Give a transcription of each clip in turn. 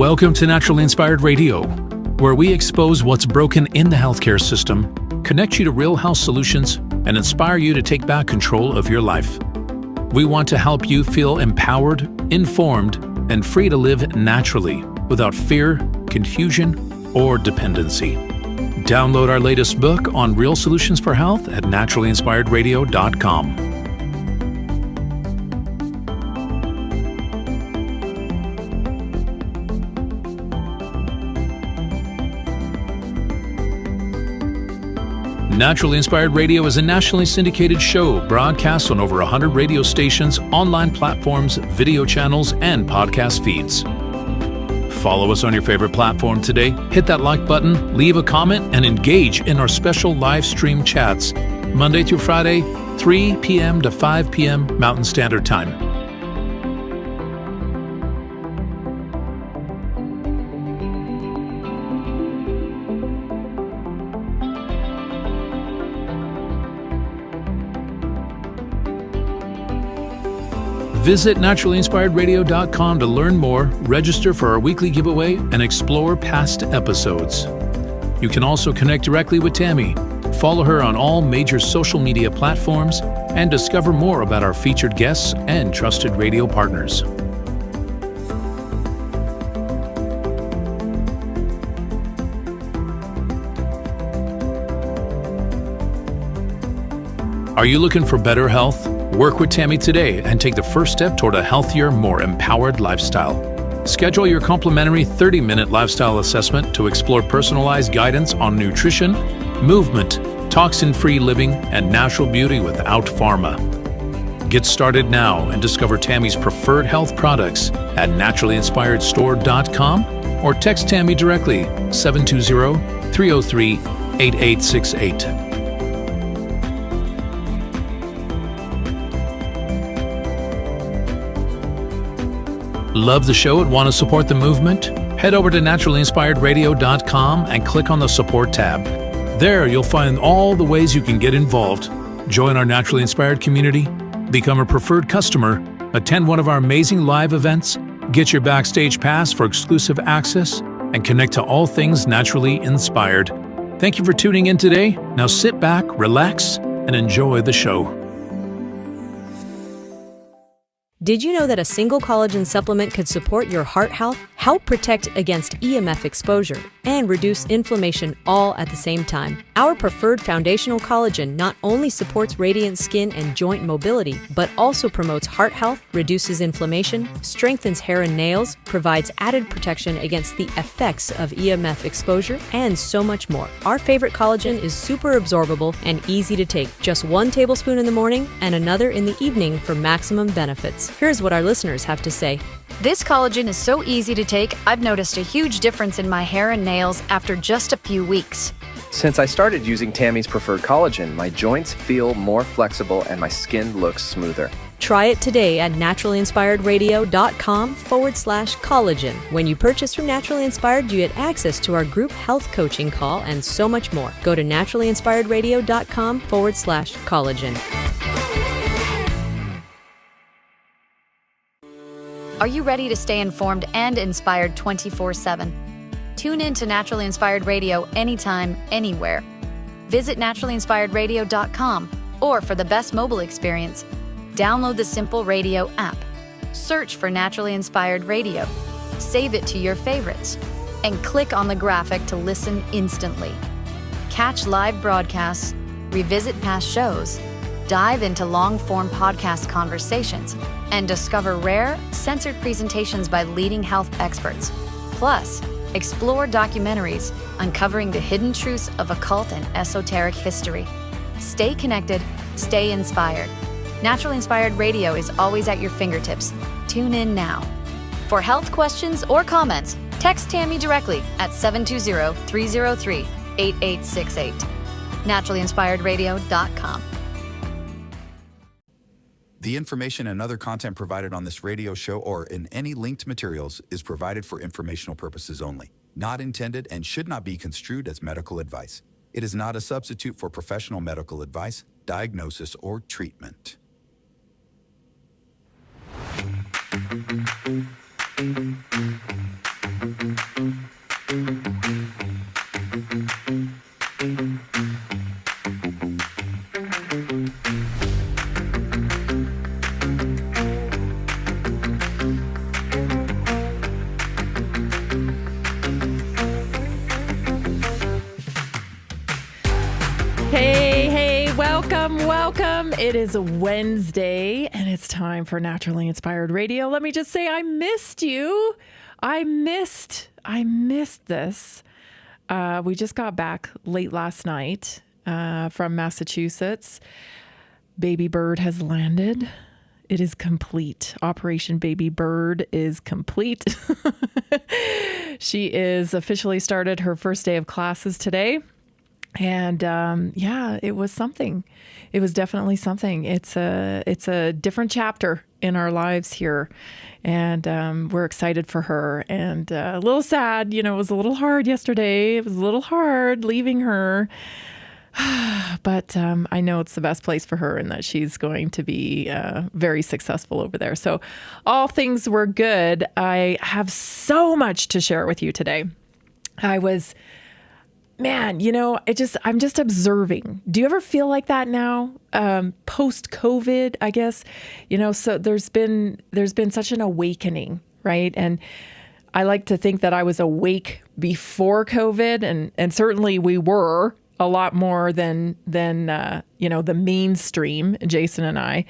Welcome to Naturally Inspired Radio, where we expose what's broken in the healthcare system, connect you to real health solutions, and inspire you to take back control of your life. We want to help you feel empowered, informed, and free to live naturally without fear, confusion, or dependency. Download our latest book on real solutions for health at naturallyinspiredradio.com. Naturally Inspired Radio is a nationally syndicated show broadcast on over 100 radio stations, online platforms, video channels, and podcast feeds. Follow us on your favorite platform today, hit that like button, leave a comment, and engage in our special live stream chats, Monday through Friday, 3 p.m. to 5 p.m. Mountain Standard Time. Visit naturallyinspiredradio.com to learn more, register for our weekly giveaway, and explore past episodes. You can also connect directly with Tammy, follow her on all major social media platforms, and discover more about our featured guests and trusted radio partners. Are you looking for better health? Work with Tammy today and take the first step toward a healthier, more empowered lifestyle. Schedule your complimentary 30-minute lifestyle assessment to explore personalized guidance on nutrition, movement, toxin-free living, and natural beauty without pharma. Get started now and discover Tammy's preferred health products at naturallyinspiredstore.com or text Tammy directly 720-303-8868. Love the show and want to support the movement? Head over to naturallyinspiredradio.com and click on the support tab. There you'll find all the ways you can get involved. Join our Naturally Inspired community, become a preferred customer, attend one of our amazing live events, get your backstage pass for exclusive access, and connect to all things naturally inspired. Thank you for tuning in today. Now sit back, relax, and enjoy the show. Did you know that a single collagen supplement could support your heart health, help protect against EMF exposure, and reduce inflammation all at the same time? Our preferred foundational collagen not only supports radiant skin and joint mobility, but also promotes heart health, reduces inflammation, strengthens hair and nails, provides added protection against the effects of EMF exposure, and so much more. Our favorite collagen is super absorbable and easy to take. Just 1 tablespoon in the morning and another in the evening for maximum benefits. Here's what our listeners have to say. This collagen is so easy to take, I've noticed a huge difference in my hair and nails after just a few weeks. Since I started using Tammy's preferred collagen, my joints feel more flexible and my skin looks smoother. Try it today at naturallyinspiredradio.com/collagen. When you purchase from Naturally Inspired, you get access to our group health coaching call and so much more. Go to naturallyinspiredradio.com/collagen. Are you ready to stay informed and inspired 24/7? Tune in to Naturally Inspired Radio anytime, anywhere. Visit naturallyinspiredradio.com, or for the best mobile experience, download the Simple Radio app. Search for Naturally Inspired Radio, save it to your favorites, and click on the graphic to listen instantly. Catch live broadcasts, revisit past shows, dive into long-form podcast conversations, and discover rare, censored presentations by leading health experts. Plus, explore documentaries uncovering the hidden truths of occult and esoteric history. Stay connected, stay inspired. Naturally Inspired Radio is always at your fingertips. Tune in now. For health questions or comments, text Tammy directly at 720-303-8868. naturallyinspiredradio.com. The information and other content provided on this radio show or in any linked materials is provided for informational purposes only, not intended and should not be construed as medical advice. It is not a substitute for professional medical advice, diagnosis, or treatment. Hey, welcome. It is a Wednesday and it's time for Naturally Inspired Radio. Let me just say I missed you. I missed this. We just got back late last night from Massachusetts. Baby Bird has landed. It is complete. Operation Baby Bird is complete. She is officially started her first day of classes today. And it was something. It was definitely something. It's a different chapter in our lives here. And we're excited for her. And a little sad, it was a little hard yesterday. It was a little hard leaving her. But I know it's the best place for her and that she's going to be very successful over there. So all things were good. I have so much to share with you today. I'm just observing. Do you ever feel like that now? Post-COVID, I guess, so there's been such an awakening, right? And I like to think that I was awake before COVID, and certainly we were a lot more than the mainstream, Jason and I,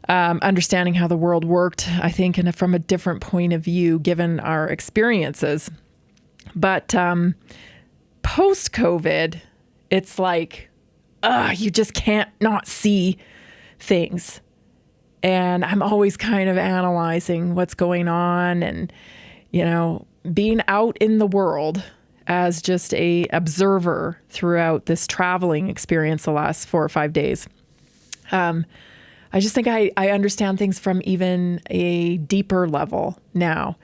understanding how the world worked, I think, and from a different point of view, given our experiences. But post-COVID, it's like, you just can't not see things. And I'm always kind of analyzing what's going on and, being out in the world as just a observer throughout this traveling experience the last 4 or 5 days. I just think I understand things from even a deeper level now.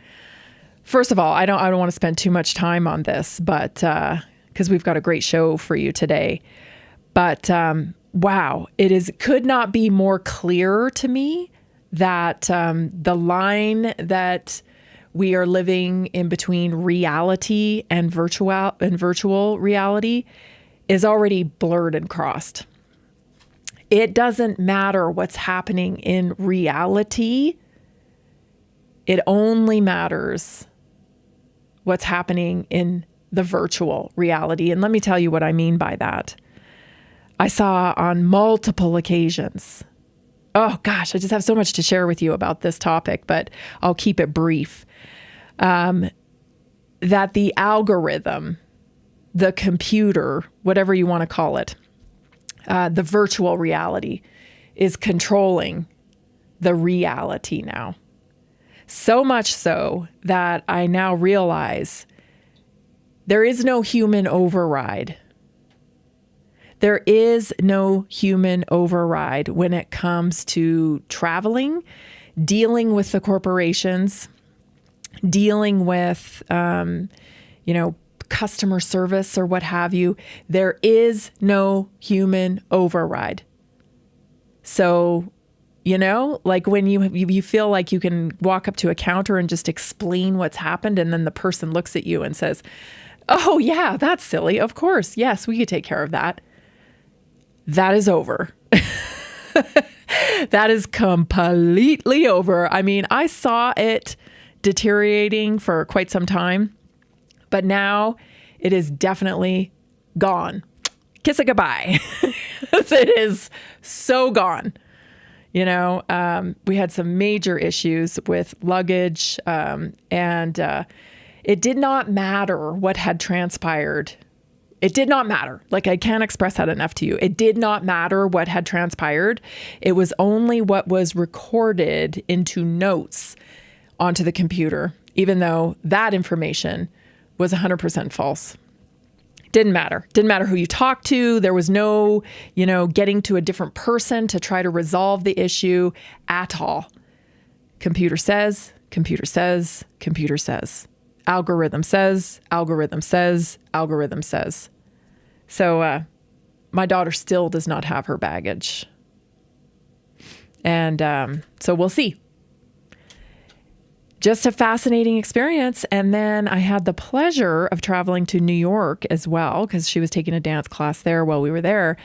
First of all, I don't want to spend too much time on this, but because we've got a great show for you today. But wow, could not be more clear to me that the line that we are living in between reality and virtual reality is already blurred and crossed. It doesn't matter what's happening in reality. It only matters what's happening in the virtual reality. And let me tell you what I mean by that. I saw on multiple occasions, oh gosh, I just have so much to share with you about this topic, but I'll keep it brief, that the algorithm, the computer, whatever you want to call it, the virtual reality is controlling the reality now. So much so that I now realize there is no human override. There is no human override when it comes to traveling, dealing with the corporations, dealing with, customer service or what have you. There is no human override. So, like when you feel like you can walk up to a counter and just explain what's happened, and then the person looks at you and says, "Oh yeah, that's silly. Of course. Yes, we could take care of that." That is over. That is completely over. I mean, I saw it deteriorating for quite some time, but now it is definitely gone. Kiss it goodbye. It is so gone. We had some major issues with luggage, and it did not matter what had transpired. It did not matter. Like, I can't express that enough to you. It did not matter what had transpired. It was only what was recorded into notes onto the computer, even though that information was 100% false. Didn't matter. Didn't matter who you talked to. There was no, getting to a different person to try to resolve the issue at all. Computer says, computer says, computer says. Algorithm says, algorithm says, algorithm says. So my daughter still does not have her baggage. And so we'll see. Just a fascinating experience. And then I had the pleasure of traveling to New York as well, because she was taking a dance class there while we were there.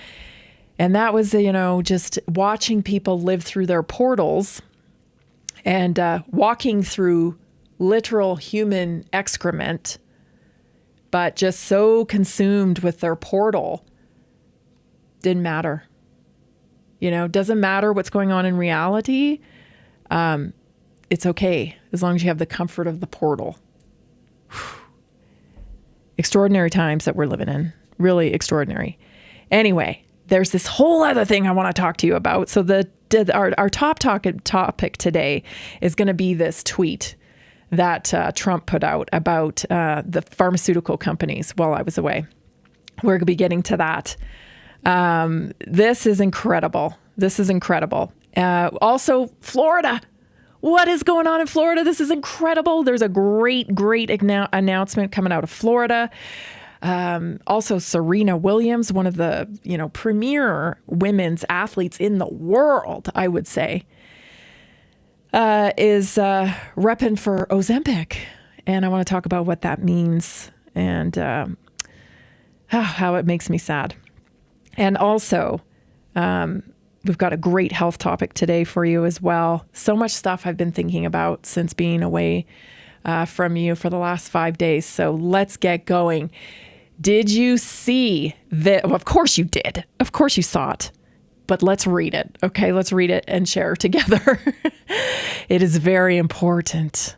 And that was, just watching people live through their portals and walking through literal human excrement, but just so consumed with their portal Didn't matter. Doesn't matter what's going on in reality. It's okay as long as you have the comfort of the portal. Extraordinary times that we're living in. Really extraordinary. Anyway, there's this whole other thing I want to talk to you about. So our top topic today is going to be this tweet that Trump put out about the pharmaceutical companies while I was away. We're going to be getting to that. This is incredible. Also, Florida. What is going on in Florida? This is incredible. There's a great announcement coming out of Florida. Also, Serena Williams, one of the premier women's athletes in the world, I would say, is repping for Ozempic. And I want to talk about what that means and how it makes me sad. And also, we've got a great health topic today for you as well. So much stuff I've been thinking about since being away from you for the last 5 days. So let's get going. Did you see that? Well, of course you did. Of course you saw it. But let's read it. Okay, let's read it and share together. It is very important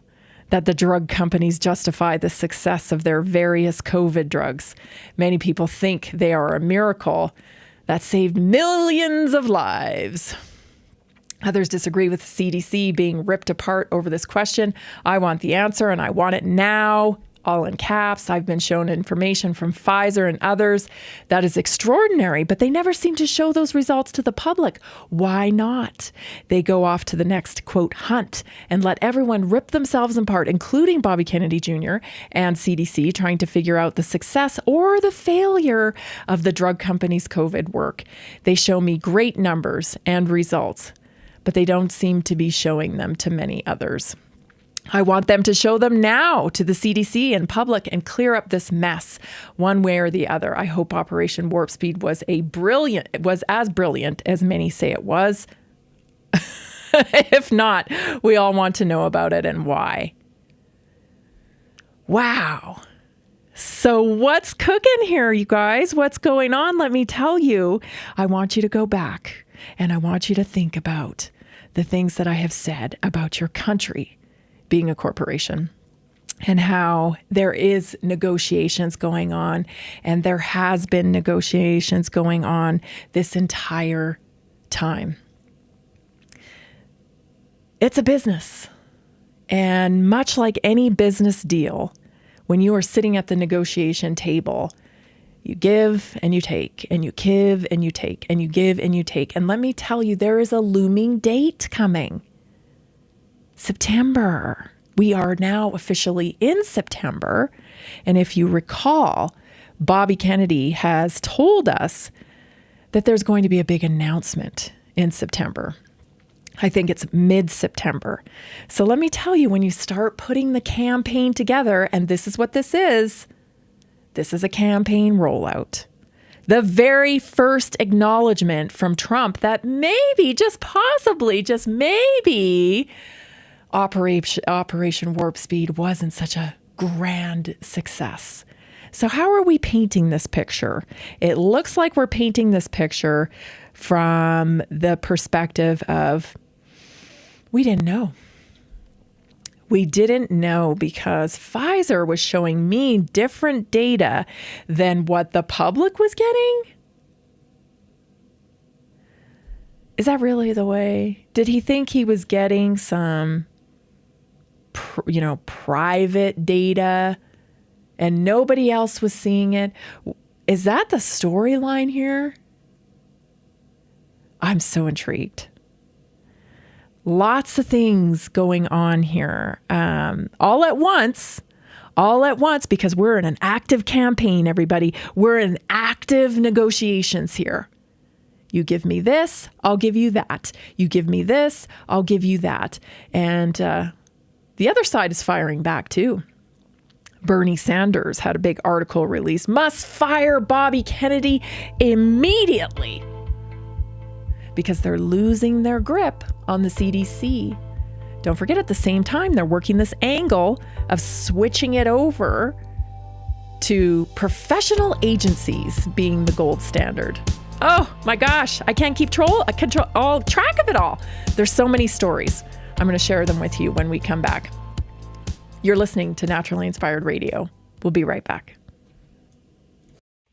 that the drug companies justify the success of their various COVID drugs. Many people think they are a miracle that saved millions of lives. Others disagree with the CDC being ripped apart over this question. I want the answer, and I want it now, all in caps. I've been shown information from Pfizer and others that is extraordinary, but they never seem to show those results to the public. Why not? They go off to the next, quote, hunt and let everyone rip themselves apart, including Bobby Kennedy Jr. and CDC, trying to figure out the success or the failure of the drug companies' COVID work. They show me great numbers and results, but they don't seem to be showing them to many others. I want them to show them now to the CDC and public and clear up this mess one way or the other. I hope Operation Warp Speed was as brilliant as many say it was. If not, we all want to know about it and why. Wow. So what's cooking here, you guys? What's going on? Let me tell you. I want you to go back and I want you to think about the things that I have said about your country being a corporation and how there is negotiations going on, and there has been negotiations going on this entire time. It's a business, and much like any business deal, when you are sitting at the negotiation table, you give and you take, and you give and you take, and you give and you take. And let me tell you, there is a looming date coming. September. We are now officially in September. And if you recall, Bobby Kennedy has told us that there's going to be a big announcement in September. I think it's mid-September. So let me tell you, when you start putting the campaign together, and this is what this is a campaign rollout. The very first acknowledgement from Trump that maybe, just possibly, just maybe, Operation Warp Speed wasn't such a grand success. So how are we painting this picture? It looks like we're painting this picture from the perspective of, we didn't know. We didn't know because Pfizer was showing me different data than what the public was getting. Is that really the way? Did he think he was getting some, private data and nobody else was seeing it? Is that the storyline here? I'm so intrigued. Lots of things going on here, all at once, because we're in an active campaign, everybody. We're in active negotiations here. You give me this, I'll give you that. You give me this, I'll give you that. And the other side is firing back too. Bernie Sanders had a big article released. Must fire Bobby Kennedy immediately, because they're losing their grip on the CDC. Don't forget, at the same time, they're working this angle of switching it over to professional agencies being the gold standard. Oh my gosh, I can't keep all track of it all. There's so many stories. I'm going to share them with you when we come back. You're listening to Naturally Inspired Radio. We'll be right back.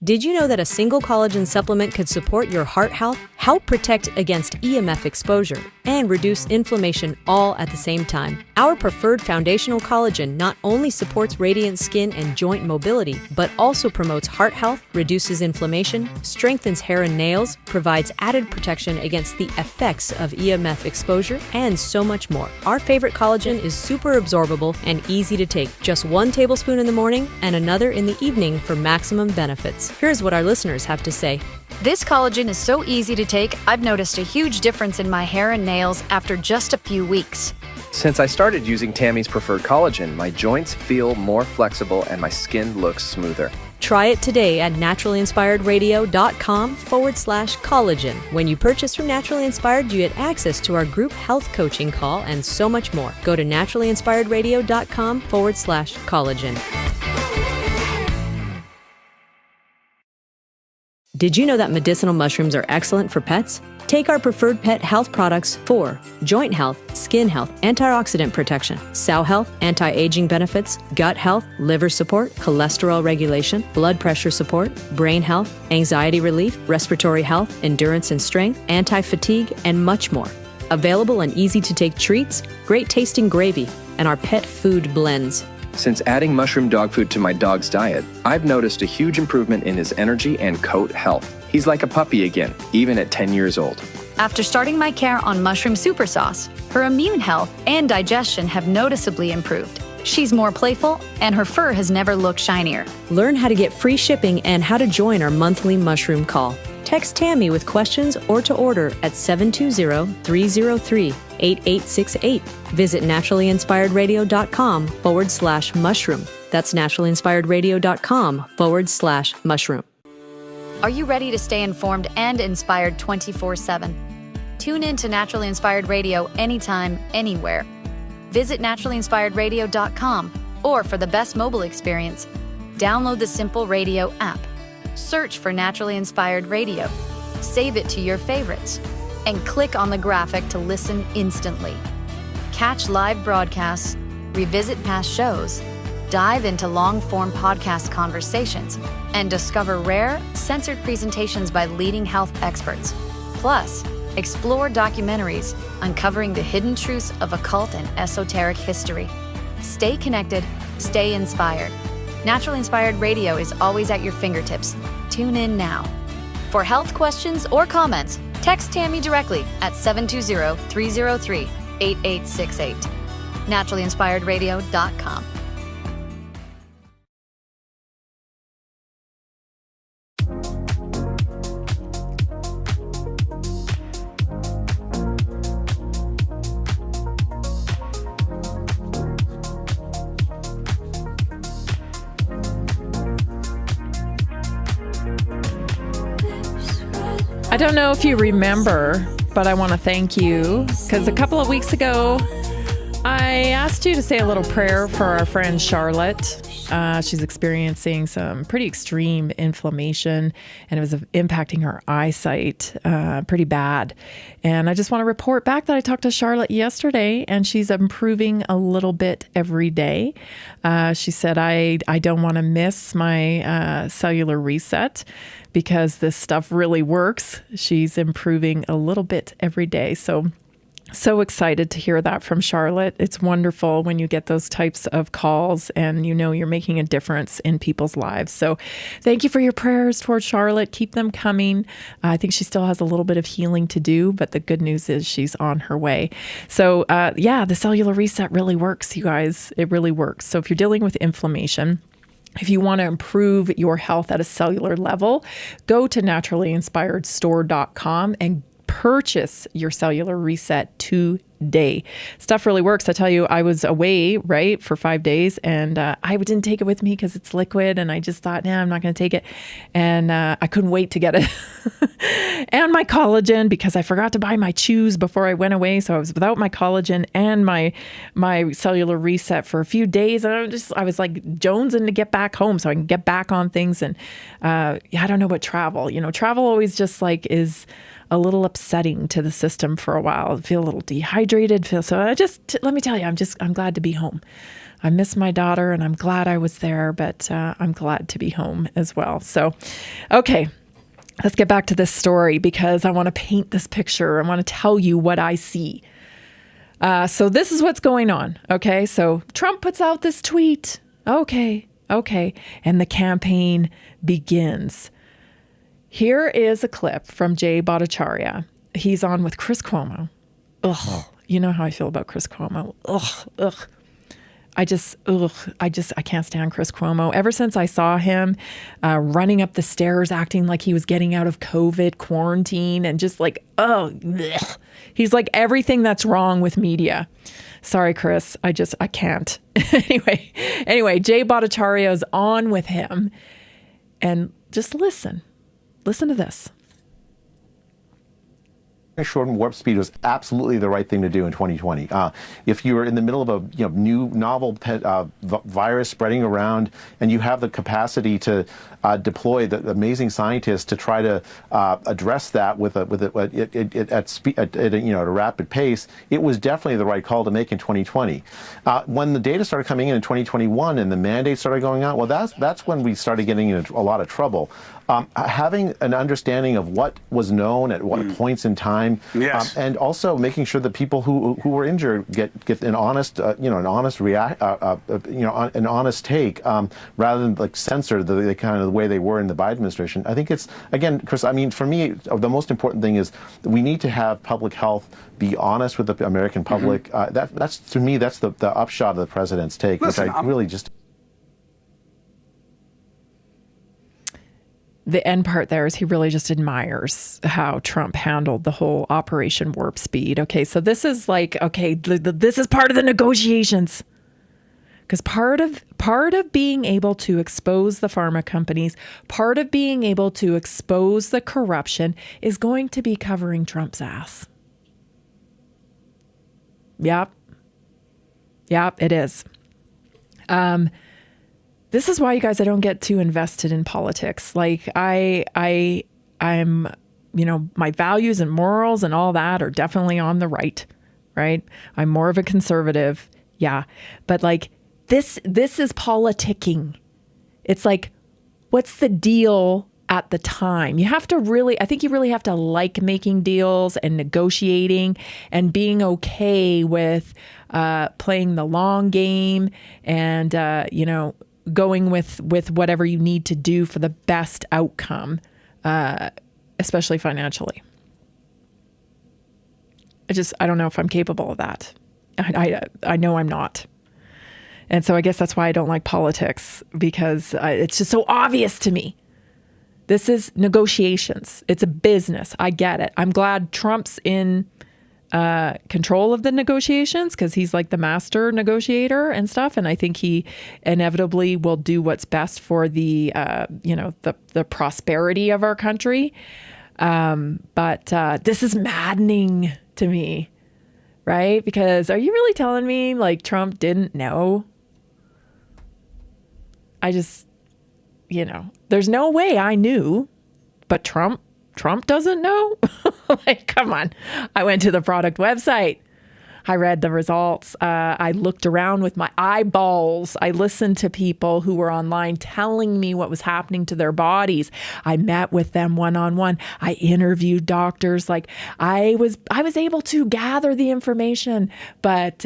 Did you know that a single collagen supplement could support your heart health, help protect against EMF exposure, and reduce inflammation all at the same time? Our preferred foundational collagen not only supports radiant skin and joint mobility, but also promotes heart health, reduces inflammation, strengthens hair and nails, provides added protection against the effects of EMF exposure, and so much more. Our favorite collagen is super absorbable and easy to take. Just 1 tablespoon in the morning and another in the evening for maximum benefits. Here's what our listeners have to say. This collagen is so easy to take, I've noticed a huge difference in my hair and nails after just a few weeks. Since I started using Tammy's preferred collagen, my joints feel more flexible and my skin looks smoother. Try it today at naturallyinspiredradio.com/collagen. When you purchase from Naturally Inspired, you get access to our group health coaching call and so much more. Go to naturallyinspiredradio.com/collagen. Did you know that medicinal mushrooms are excellent for pets? Take our preferred pet health products for joint health, skin health, antioxidant protection, sow health, anti-aging benefits, gut health, liver support, cholesterol regulation, blood pressure support, brain health, anxiety relief, respiratory health, endurance and strength, anti-fatigue, and much more. Available in easy-to-take treats, great tasting gravy, and our pet food blends. Since adding mushroom dog food to my dog's diet, I've noticed a huge improvement in his energy and coat health. He's like a puppy again, even at 10 years old. After starting my care on mushroom super sauce, her immune health and digestion have noticeably improved. She's more playful, and her fur has never looked shinier. Learn how to get free shipping and how to join our monthly mushroom call. Text Tammy with questions or to order at 720-303-8868. Visit naturallyinspiredradio.com/mushroom. That's naturallyinspiredradio.com/mushroom. Are you ready to stay informed and inspired 24/7? Tune in to Naturally Inspired Radio anytime, anywhere. Visit naturallyinspiredradio.com, or for the best mobile experience, download the Simple Radio app. Search for Naturally Inspired Radio, save it to your favorites, and click on the graphic to listen instantly. Catch live broadcasts, revisit past shows, dive into long-form podcast conversations, and discover rare, censored presentations by leading health experts. Plus, explore documentaries uncovering the hidden truths of occult and esoteric history. Stay connected, stay inspired. Naturally Inspired Radio is always at your fingertips. Tune in now. For health questions or comments, text Tammy directly at 720-303-8868. naturallyinspiredradio.com. I don't know if you remember, but I want to thank you because a couple of weeks ago, I asked you to say a little prayer for our friend Charlotte. She's experiencing some pretty extreme inflammation, and it was impacting her eyesight pretty bad. And I just want to report back that I talked to Charlotte yesterday, and she's improving a little bit every day. She said, I don't want to miss my cellular reset because this stuff really works. She's improving a little bit every day. So excited to hear that from Charlotte. It's wonderful when you get those types of calls and you know you're making a difference in people's lives. So thank you for your prayers towards Charlotte. Keep them coming. I think she still has a little bit of healing to do, but the good news is she's on her way. So the cellular reset really works, you guys. It really works. So if you're dealing with inflammation, if you want to improve your health at a cellular level, go to naturallyinspiredstore.com and purchase your cellular reset today. Stuff really works. I tell you, I was away, right, for 5 days, and I didn't take it with me because it's liquid, and I just thought, I'm not going to take it. And I couldn't wait to get it. And my collagen, because I forgot to buy my chews before I went away. So I was without my collagen and my cellular reset for a few days. And I was like jonesing to get back home so I can get back on things. And I don't know about travel. Travel always just like is a little upsetting to the system for a while. I feel a little dehydrated. Let me tell you, I'm glad to be home. I miss my daughter and I'm glad I was there, but I'm glad to be home as well. So, okay. Let's get back to this story because I want to paint this picture. I want to tell you what I see. So this is what's going on. Okay. So Trump puts out this tweet. Okay. And the campaign begins. Here is a clip from Jay Bhattacharya. He's on with Chris Cuomo. Ugh. Oh. You know how I feel about Chris Cuomo. Ugh. I can't stand Chris Cuomo. Ever since I saw him running up the stairs, acting like he was getting out of COVID quarantine and just like, blech. He's like everything that's wrong with media. Sorry, Chris. I can't. Anyway, Jay Bhattacharya is on with him and just listen. Listen to this. Shorten warp speed was absolutely the right thing to do in 2020. If you're in the middle of a new novel virus spreading around, and you have the capacity to deploy the amazing scientists to try to address that at a rapid pace, it was definitely the right call to make in 2020. When the data started coming in 2021 and the mandates started going out, well, that's when we started getting into a lot of trouble. Having an understanding of what was known at what points in time, yes. And also making sure that people who were injured get an honest, an honest take, rather than like censor the kind of the way they were in the Biden administration. I think it's, again, Chris, I mean, for me, the most important thing is we need to have public health be honest with the American public. That's to me, that's the upshot of the president's take, which I really just. The end part there is he really just admires how Trump handled the whole Operation Warp Speed. Okay, so this is like, this is part of the negotiations. Because part of being able to expose the pharma companies, part of being able to expose the corruption is going to be covering Trump's ass. Yep, it is. This is why, you guys, I don't get too invested in politics. Like I'm, my values and morals and all that are definitely on the right? I'm more of a conservative. Yeah. But like this is politicking. It's like, what's the deal at the time? You have to I think you really have to like making deals and negotiating and being okay with playing the long game and, going with whatever you need to do for the best outcome, especially financially. I don't know if I'm capable of that. I know I'm not. And so I guess that's why I don't like politics, because it's just so obvious to me. This is negotiations. It's a business. I get it. I'm glad Trump's in control of the negotiations because he's like the master negotiator and stuff. And I think he inevitably will do what's best for the prosperity of our country. But this is maddening to me, right? Because are you really telling me like Trump didn't know? There's no way I knew, but Trump doesn't know? Like, come on. I went to the product website. I read the results. I looked around with my eyeballs. I listened to people who were online telling me what was happening to their bodies. I met with them one-on-one. I interviewed doctors. Like I was able to gather the information, but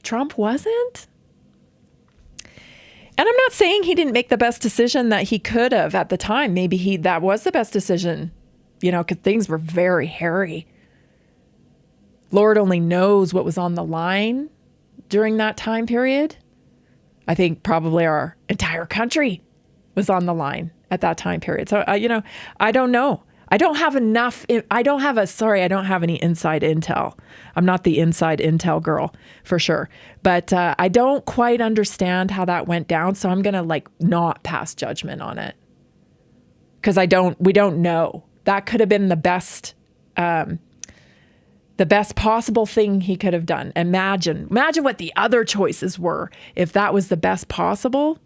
Trump wasn't. And I'm not saying he didn't make the best decision that he could have at the time. Maybe that was the best decision, because things were very hairy. Lord only knows what was on the line during that time period. I think probably our entire country was on the line at that time period. So, I don't know. I don't have any inside intel. I'm not the inside intel girl for sure. But I don't quite understand how that went down. So I'm going to not pass judgment on it. Because we don't know. That could have been the best possible thing he could have done. Imagine what the other choices were if that was the best possible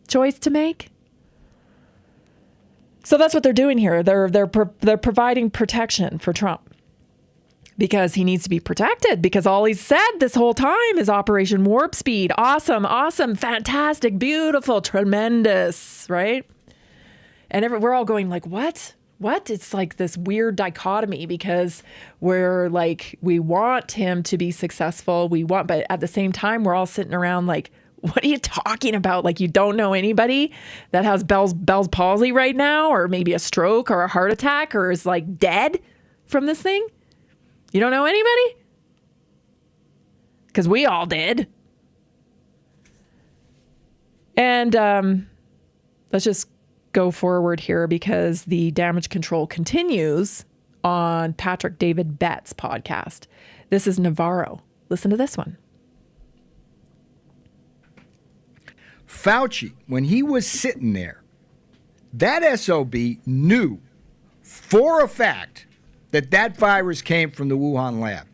choice to make. So that's what they're doing here. They're providing protection for Trump because he needs to be protected, because all he's said this whole time is Operation Warp Speed. Awesome, fantastic, beautiful, tremendous, right? And we're all going what? It's like this weird dichotomy, because we're we want him to be successful. But at the same time, we're all sitting around what are you talking about? You don't know anybody that has Bell's palsy right now, or maybe a stroke or a heart attack, or is dead from this thing? You don't know anybody? Because we all did. And let's just go forward here, because the damage control continues on Patrick David Bett's podcast. This is Navarro. Listen to this one. Fauci, when he was sitting there, that SOB knew for a fact that virus came from the Wuhan lab.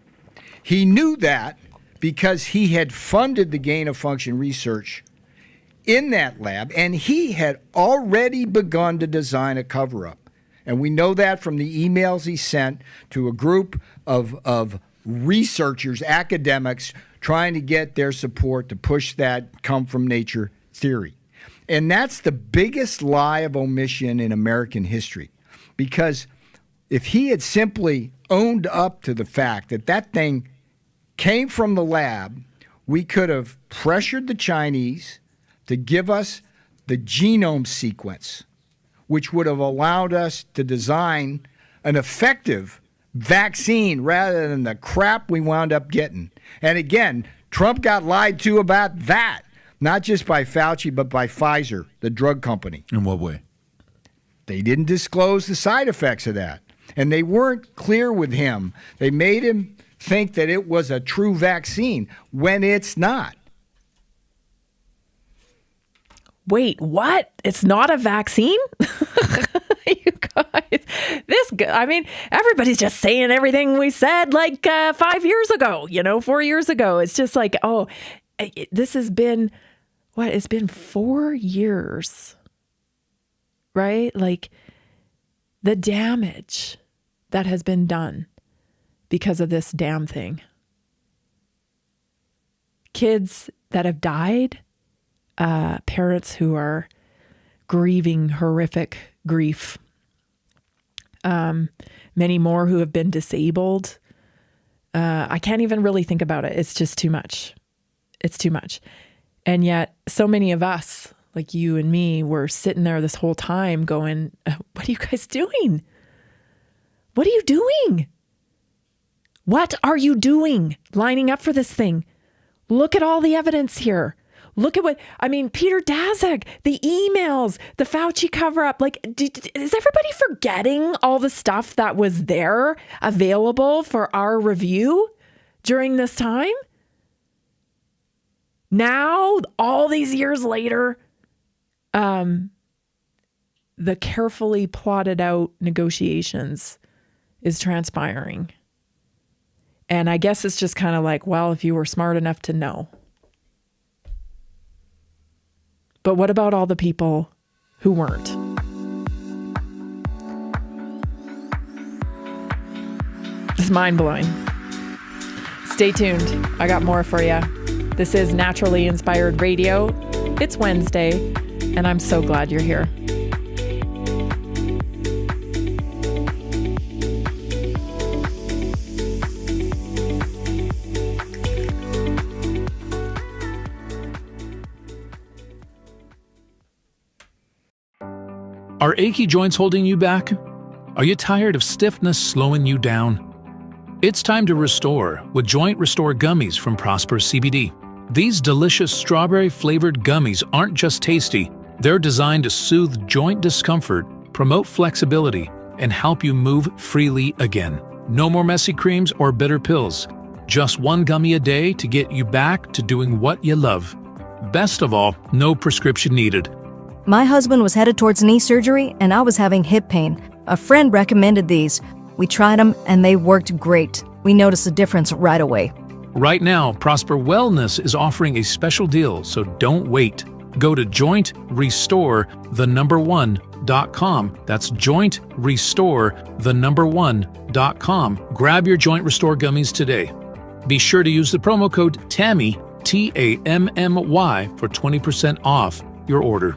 He knew that because he had funded the gain-of-function research in that lab, and he had already begun to design a cover-up. And we know that from the emails he sent to a group of researchers, academics, trying to get their support to push that come from nature theory. And that's the biggest lie of omission in American history. Because if he had simply owned up to the fact that thing came from the lab, we could have pressured the Chinese to give us the genome sequence, which would have allowed us to design an effective vaccine rather than the crap we wound up getting. And again, Trump got lied to about that, not just by Fauci, but by Pfizer, the drug company. In what way? They didn't disclose the side effects of that. And they weren't clear with him. They made him think that it was a true vaccine when it's not. Wait, what? It's not a vaccine? You guys, everybody's just saying everything we said 5 years ago, 4 years ago. It's just this has been, it's been 4 years, right? The damage that has been done because of this damn thing. Kids that have died, parents who are grieving horrific grief, many more who have been disabled. I can't even really think about it. It's just too much. It's too much. And yet so many of us, like you and me, were sitting there this whole time going, what are you guys doing? What are you doing? What are you doing lining up for this thing? Look at all the evidence here. Look at Peter Daszak, the emails, the Fauci cover-up. Is everybody forgetting all the stuff that was there available for our review during this time? Now, all these years later, the carefully plotted out negotiations is transpiring. And I guess it's just kind of if you were smart enough to know. But what about all the people who weren't? It's mind-blowing. Stay tuned. I got more for you. This is Naturally Inspired Radio. It's Wednesday, and I'm so glad you're here. Are achy joints holding you back? Are you tired of stiffness slowing you down? It's time to restore with Joint Restore Gummies from Prosper CBD. These delicious strawberry-flavored gummies aren't just tasty. They're designed to soothe joint discomfort, promote flexibility, and help you move freely again. No more messy creams or bitter pills. Just one gummy a day to get you back to doing what you love. Best of all, no prescription needed. My husband was headed towards knee surgery, and I was having hip pain. A friend recommended these. We tried them, and they worked great. We noticed a difference right away. Right now, Prosper Wellness is offering a special deal, so don't wait. Go to jointrestore1.com. That's jointrestore1.com. Grab your Joint Restore gummies today. Be sure to use the promo code TAMMY, TAMMY, for 20% off your order.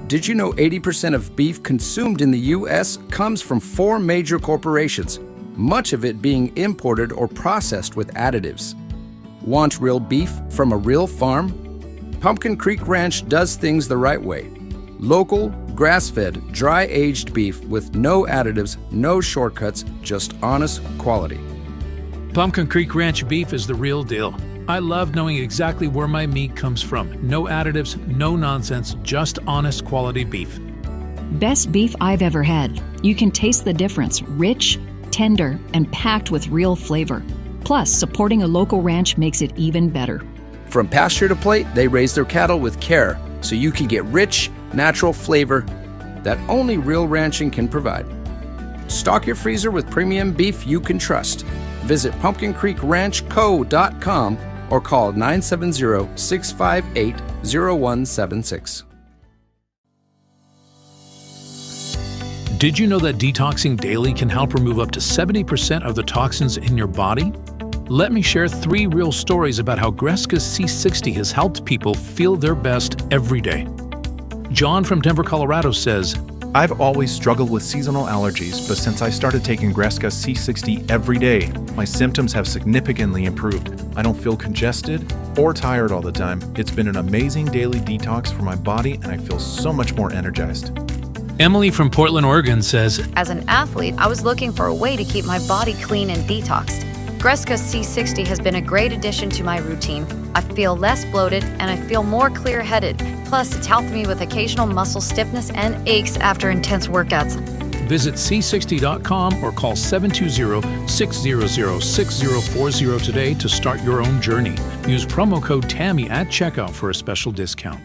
Did you know 80% of beef consumed in the U.S. comes from 4 major corporations, much of it being imported or processed with additives? Want real beef from a real farm? Pumpkin Creek Ranch does things the right way. Local, grass-fed, dry-aged beef with no additives, no shortcuts, just honest quality. Pumpkin Creek Ranch beef is the real deal. I love knowing exactly where my meat comes from. No additives, no nonsense, just honest quality beef. Best beef I've ever had. You can taste the difference. Rich, tender, and packed with real flavor. Plus, supporting a local ranch makes it even better. From pasture to plate, they raise their cattle with care, so you can get rich, natural flavor that only real ranching can provide. Stock your freezer with premium beef you can trust. Visit pumpkincreekranchco.com or call 970-658-0176. Did you know that detoxing daily can help remove up to 70% of the toxins in your body? Let me share 3 real stories about how Greska's C60 has helped people feel their best every day. John from Denver, Colorado says, I've always struggled with seasonal allergies, but since I started taking Greska C60 every day, my symptoms have significantly improved. I don't feel congested or tired all the time. It's been an amazing daily detox for my body, and I feel so much more energized. Emily from Portland, Oregon says, As an athlete, I was looking for a way to keep my body clean and detoxed. Greska C60 has been a great addition to my routine. I feel less bloated and I feel more clear-headed. Plus, it's helped me with occasional muscle stiffness and aches after intense workouts. Visit c60.com or call 720-600-6040 today to start your own journey. Use promo code TAMMY at checkout for a special discount.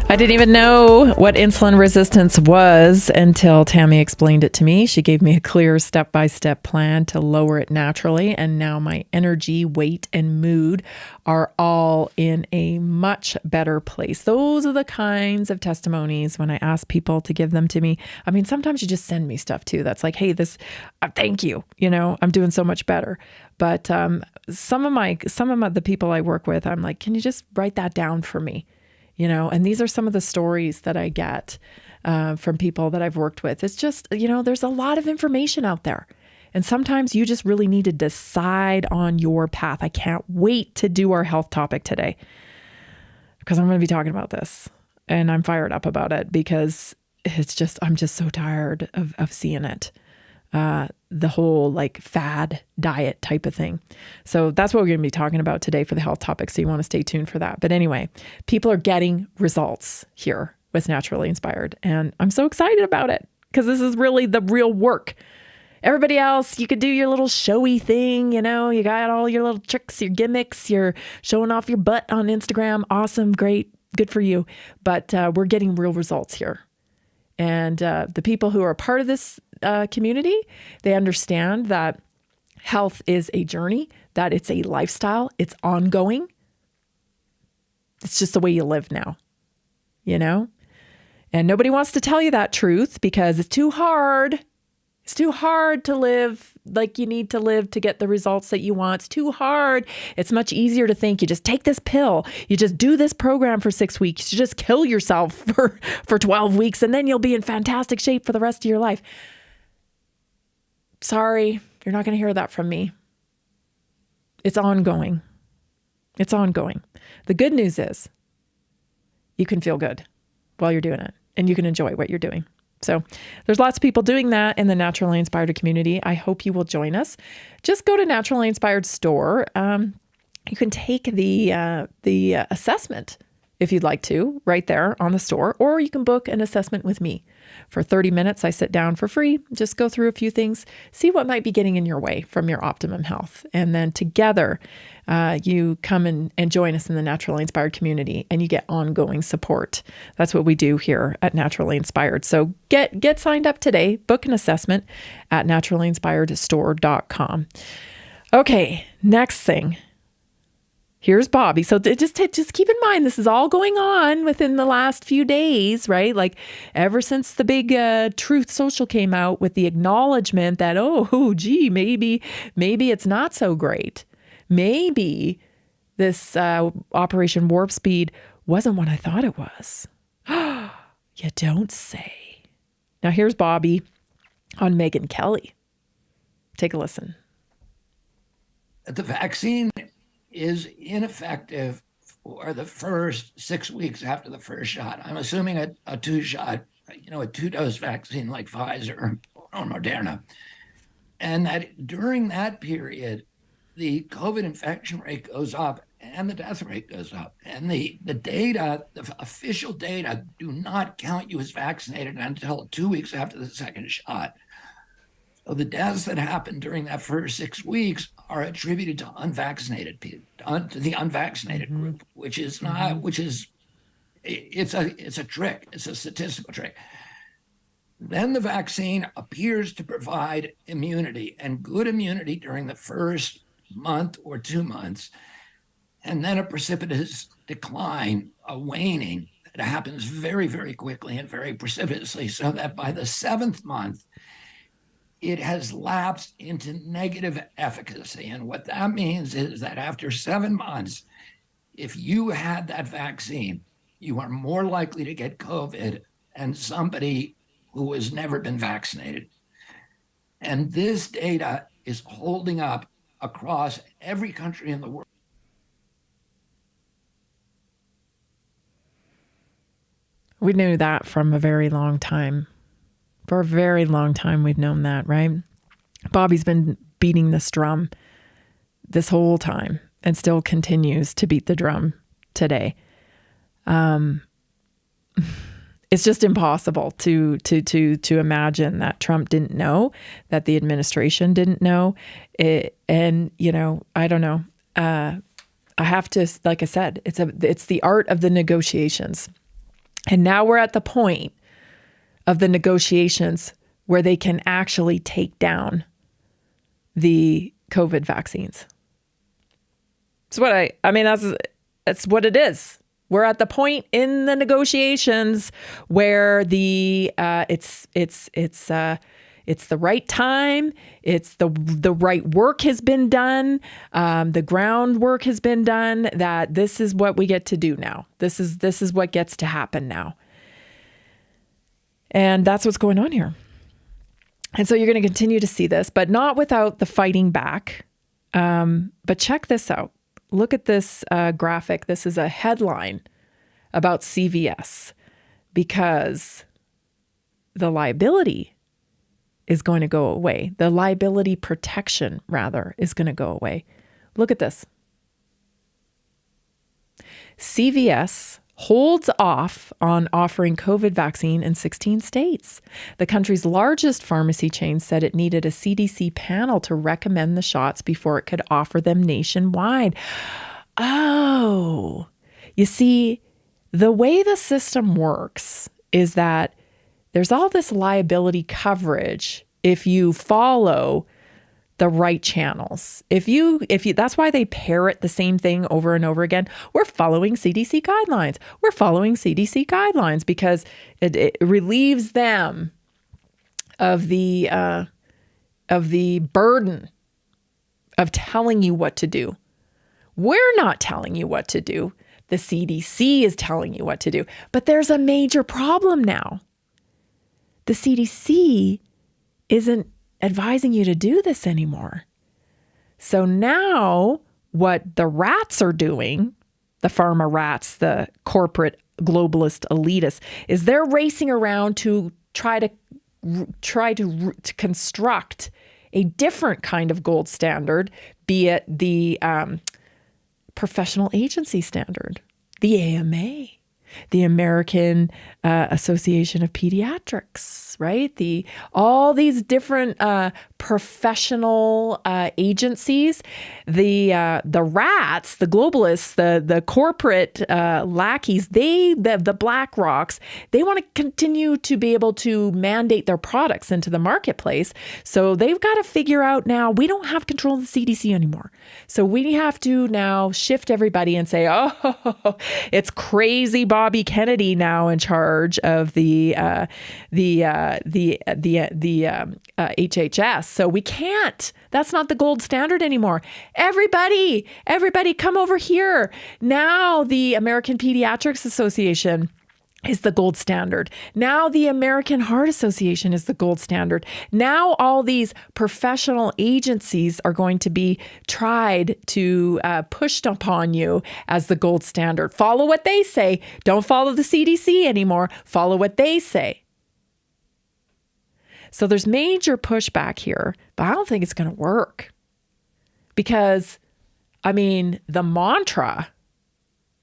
I didn't even know what insulin resistance was until Tammy explained it to me. She gave me a clear step-by-step plan to lower it naturally, and now my energy, weight, and mood are all in a much better place. Those are the kinds of testimonies when I ask people to give them to me. I mean, sometimes you just send me stuff too that's like, hey, this, thank you, I'm doing so much better. But some of the people I work with, I'm like, can you just write that down for me? And these are some of the stories that I get from people that I've worked with. It's just, there's a lot of information out there. And sometimes you just really need to decide on your path. I can't wait to do our health topic today because I'm going to be talking about this. And I'm fired up about it because I'm just so tired of seeing it. The whole fad diet type of thing. So that's what we're going to be talking about today for the health topic. So you want to stay tuned for that. But anyway, people are getting results here with Naturally Inspired. And I'm so excited about it because this is really the real work. Everybody else, you could do your little showy thing. You got all your little tricks, your gimmicks, you're showing off your butt on Instagram. Awesome. Great. Good for you. But we're getting real results here. And the people who are part of this community, they understand that health is a journey, that it's a lifestyle, it's ongoing. It's just the way you live now, And nobody wants to tell you that truth because it's too hard. It's too hard to live like you need to live to get the results that you want. It's too hard. It's much easier to think you just take this pill. You just do this program for 6 weeks. You just kill yourself for 12 weeks and then you'll be in fantastic shape for the rest of your life. sorry, you're not going to hear that from me. It's ongoing. It's ongoing. The good news is you can feel good while you're doing it, and you can enjoy what you're doing. So there's lots of people doing that in the Naturally Inspired community. I hope you will join us. Just go to Naturally Inspired store. You can take the assessment if you'd like to, right there on the store, or you can book an assessment with me. For 30 minutes, I sit down for free, just go through a few things, see what might be getting in your way from your optimum health. And then together, you come and join us in the Naturally Inspired community, and you get ongoing support. That's what we do here at Naturally Inspired. So get signed up today, book an assessment at naturallyinspiredstore.com. Okay, next thing. Here's Bobby. So just keep in mind, this is all going on within the last few days, right? Like ever since the big Truth Social came out with the acknowledgement that, gee, maybe it's not so great. Maybe this Operation Warp Speed wasn't what I thought it was. You don't say. Now here's Bobby on Megyn Kelly. Take a listen. The vaccine is ineffective for the first 6 weeks after the first shot. I'm assuming a two-shot, a two-dose vaccine like Pfizer or Moderna. And that during that period, the COVID infection rate goes up and the death rate goes up. And the data, the official data, do not count you as vaccinated until 2 weeks after the second shot. So the deaths that happened during that first 6 weeks are attributed to unvaccinated people, to the unvaccinated group, which is not, it's a trick. It's a statistical trick. Then the vaccine appears to provide immunity, and good immunity during the first month or 2 months, and then a precipitous decline, a waning that happens very, very quickly and very precipitously, so that by the 7th month, it has lapsed into negative efficacy. And what that means is that after 7 months, if you had that vaccine, you are more likely to get COVID than somebody who has never been vaccinated. And this data is holding up across every country in the world. We knew that from a very long time. For a very long time, we've known that, right? Bobby's been beating this drum this whole time and still continues to beat the drum today. It's just impossible to imagine that Trump didn't know, that the administration didn't know. And I don't know. I have to, like I said, it's the art of the negotiations. And now we're at the point of the negotiations where they can actually take down the COVID vaccines. It's what that's what it is. We're at the point in the negotiations where it's the right time. It's the right work has been done. The groundwork has been done. That this is what we get to do now. This is what gets to happen now. And that's what's going on here. And so you're going to continue to see this, but not without the fighting back. But check this out. Look at this graphic. This is a headline about CVS because the liability is going to go away. The liability protection, rather, is going to go away. Look at this. CVS holds off on offering COVID vaccine in 16 states. The country's largest pharmacy chain said it needed a CDC panel to recommend the shots before it could offer them nationwide. Oh, you see, the way the system works is that there's all this liability coverage if you follow the right channels. If you, that's why they parrot the same thing over and over again. We're following CDC guidelines. We're following CDC guidelines because it relieves them of the burden of telling you what to do. We're not telling you what to do. The CDC is telling you what to do. But there's a major problem now. The CDC isn't advising you to do this anymore. So now what the rats are doing, the pharma rats, the corporate globalist elitists, is they're racing around to try to construct a different kind of gold standard, be it the professional agency standard, the AMA, the American Association of Pediatrics, right? All these different professional agencies, the rats, the globalists, the corporate lackeys, the Black Rocks, they want to continue to be able to mandate their products into the marketplace. So they've got to figure out now, we don't have control of the CDC anymore. So we have to now shift everybody and say, oh, it's crazy Bobby Kennedy now in charge of the HHS. So we can't. That's not the gold standard anymore. Everybody come over here. Now the American Pediatrics Association is the gold standard. Now the American Heart Association is the gold standard. Now all these professional agencies are going to be tried to pushed upon you as the gold standard. Follow what they say. Don't follow the CDC anymore. Follow what they say. So there's major pushback here, but I don't think it's going to work. Because, I mean, the mantra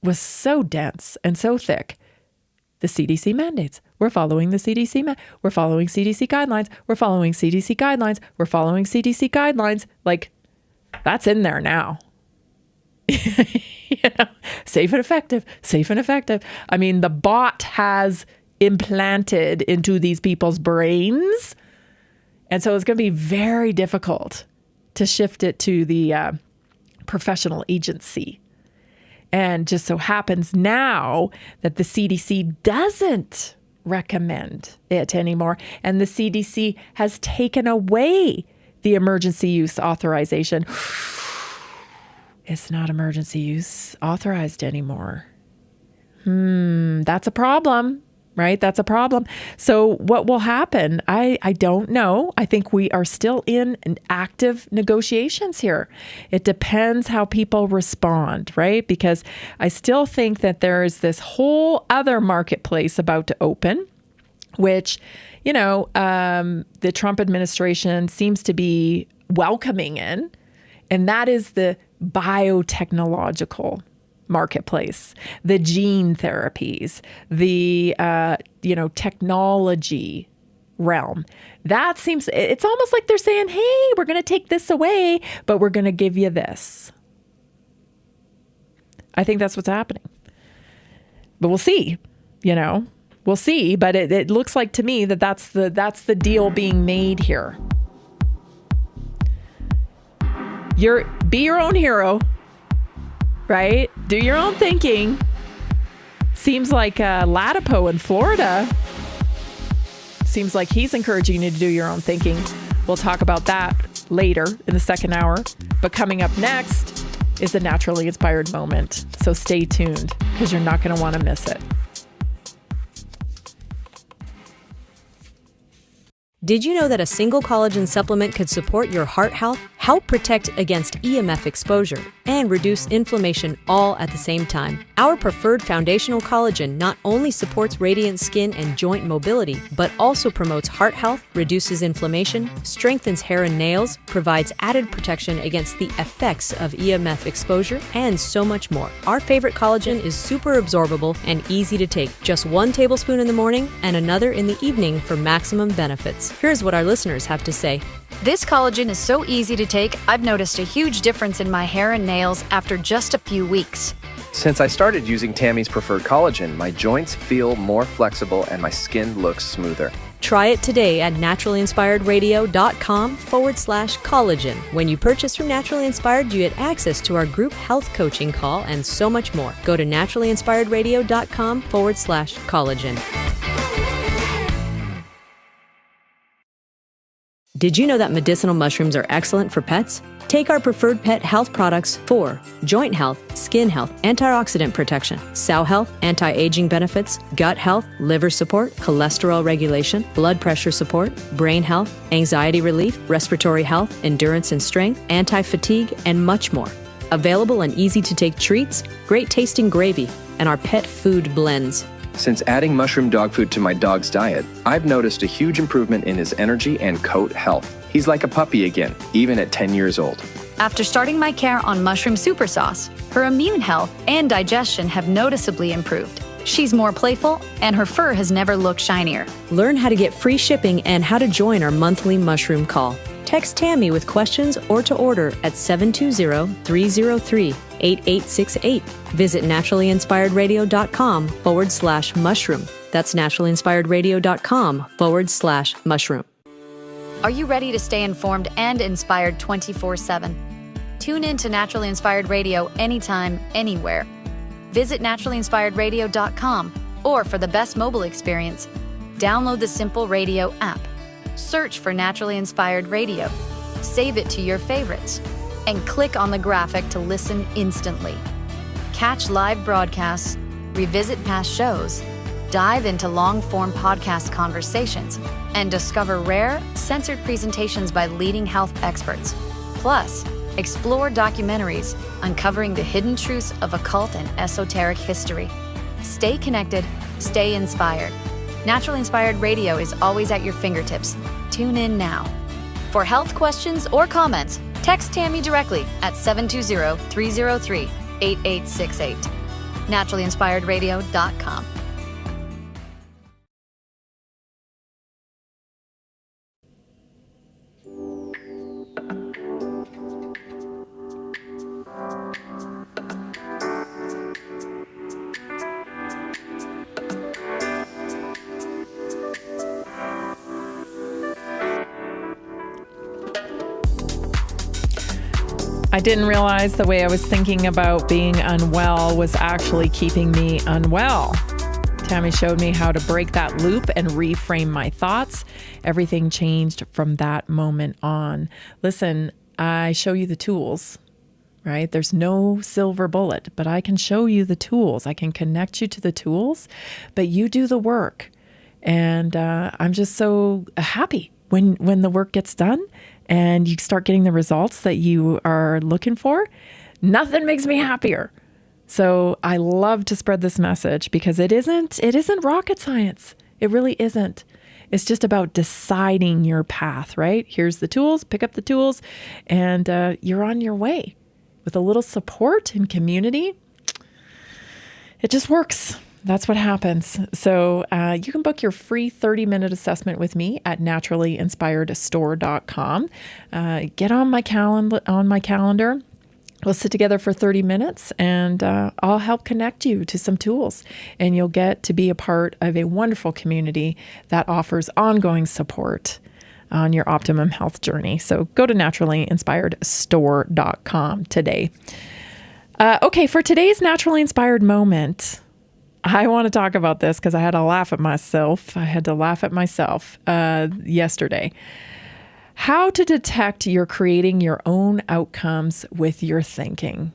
was so dense and so thick. The CDC mandates. We're following the CDC. We're following CDC guidelines. We're following CDC guidelines. We're following CDC guidelines. Like, that's in there now. Safe and effective. Safe and effective. I mean, the bot has implanted into these people's brains. And so it's going to be very difficult to shift it to the professional agency. And just so happens now that the CDC doesn't recommend it anymore. And the CDC has taken away the emergency use authorization. It's not emergency use authorized anymore. That's a problem. Right? That's a problem. So what will happen? I don't know. I think we are still in an active negotiations here. It depends how people respond, right? Because I still think that there is this whole other marketplace about to open, which, the Trump administration seems to be welcoming in, and that is the biotechnological marketplace, the gene therapies, the technology realm. That seems, it's almost like they're saying, hey, we're going to take this away, but we're going to give you this. I think that's what's happening. But we'll see, we'll see. But it looks like to me that's the deal being made here. Be your own hero. Right? Do your own thinking. Seems like Latipo in Florida. Seems like he's encouraging you to do your own thinking. We'll talk about that later in the second hour. But coming up next is a naturally inspired moment. So stay tuned because you're not going to want to miss it. Did you know that a single collagen supplement could support your heart health, help protect against EMF exposure, and reduce inflammation all at the same time? Our preferred foundational collagen not only supports radiant skin and joint mobility, but also promotes heart health, reduces inflammation, strengthens hair and nails, provides added protection against the effects of EMF exposure, and so much more. Our favorite collagen is super absorbable and easy to take. Just 1 tablespoon in the morning and another in the evening for maximum benefits. Here's what our listeners have to say. This collagen is so easy to take, I've noticed a huge difference in my hair and nails after just a few weeks. Since I started using Tammy's preferred collagen, my joints feel more flexible and my skin looks smoother. Try it today at naturalinspiredradio.com/collagen. When you purchase from Naturally Inspired, you get access to our group health coaching call and so much more. Go to naturalinspiredradio.com/collagen. Did you know that medicinal mushrooms are excellent for pets? Take our preferred pet health products for joint health, skin health, antioxidant protection, cell health, anti-aging benefits, gut health, liver support, cholesterol regulation, blood pressure support, brain health, anxiety relief, respiratory health, endurance and strength, anti-fatigue, and much more. Available in easy-to-take treats, great-tasting gravy, and our pet food blends. Since adding mushroom dog food to my dog's diet, I've noticed a huge improvement in his energy and coat health. He's like a puppy again, even at 10 years old. After starting my care on mushroom super sauce, her immune health and digestion have noticeably improved. She's more playful, and her fur has never looked shinier. Learn how to get free shipping and how to join our monthly mushroom call. Text Tammy with questions or to order at 720-303-8868. Visit naturallyinspiredradio.com/mushroom. That's naturallyinspiredradio.com/mushroom. Are you ready to stay informed and inspired 24/7? Tune in to Naturally Inspired Radio anytime, anywhere. Visit naturallyinspiredradio.com, or for the best mobile experience, download the Simple Radio app. Search for Naturally Inspired Radio, save it to your favorites, and click on the graphic to listen instantly. Catch live broadcasts, revisit past shows, dive into long-form podcast conversations, and discover rare, censored presentations by leading health experts. Plus, explore documentaries uncovering the hidden truths of occult and esoteric history. Stay connected, stay inspired. Naturally Inspired Radio is always at your fingertips. Tune in now. For health questions or comments, text Tammy directly at 720-303-8868. naturallyinspiredradio.com. I didn't realize the way I was thinking about being unwell was actually keeping me unwell. Tammy showed me how to break that loop and reframe my thoughts. Everything changed from that moment on. Listen, I show you the tools, right? There's no silver bullet, but I can show you the tools. I can connect you to the tools, but you do the work. And I'm just so happy when the work gets done and you start getting the results that you are looking for. Nothing makes me happier. So I love to spread this message because it isn't rocket science. It really isn't. It's just about deciding your path, right? Here's the tools, pick up the tools, and you're on your way. With a little support and community, it just works. That's what happens. So you can book your free 30-minute assessment with me at naturallyinspiredstore.com. Get on my calendar. We'll sit together for 30 minutes and I'll help connect you to some tools, and you'll get to be a part of a wonderful community that offers ongoing support on your optimum health journey. So go to naturallyinspiredstore.com today. Okay, for today's Naturally Inspired moment, I want to talk about this because I had to laugh at myself. Yesterday. How to detect you're creating your own outcomes with your thinking.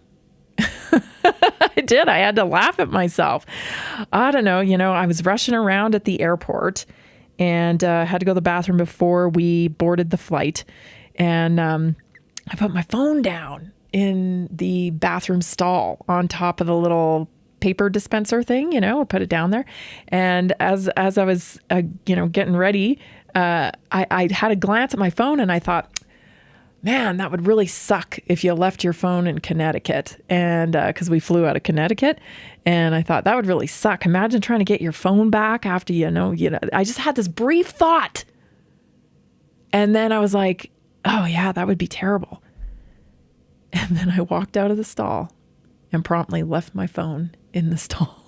I did. I had to laugh at myself. I don't know. I was rushing around at the airport and had to go to the bathroom before we boarded the flight. And I put my phone down in the bathroom stall on top of the little paper dispenser thing, I put it down there. And as I was, getting ready, I had a glance at my phone and I thought, man, that would really suck if you left your phone in Connecticut. And because we flew out of Connecticut, and I thought that would really suck. Imagine trying to get your phone back after, I just had this brief thought. And then I was like, oh yeah, that would be terrible. And then I walked out of the stall and promptly left my phone in the stall.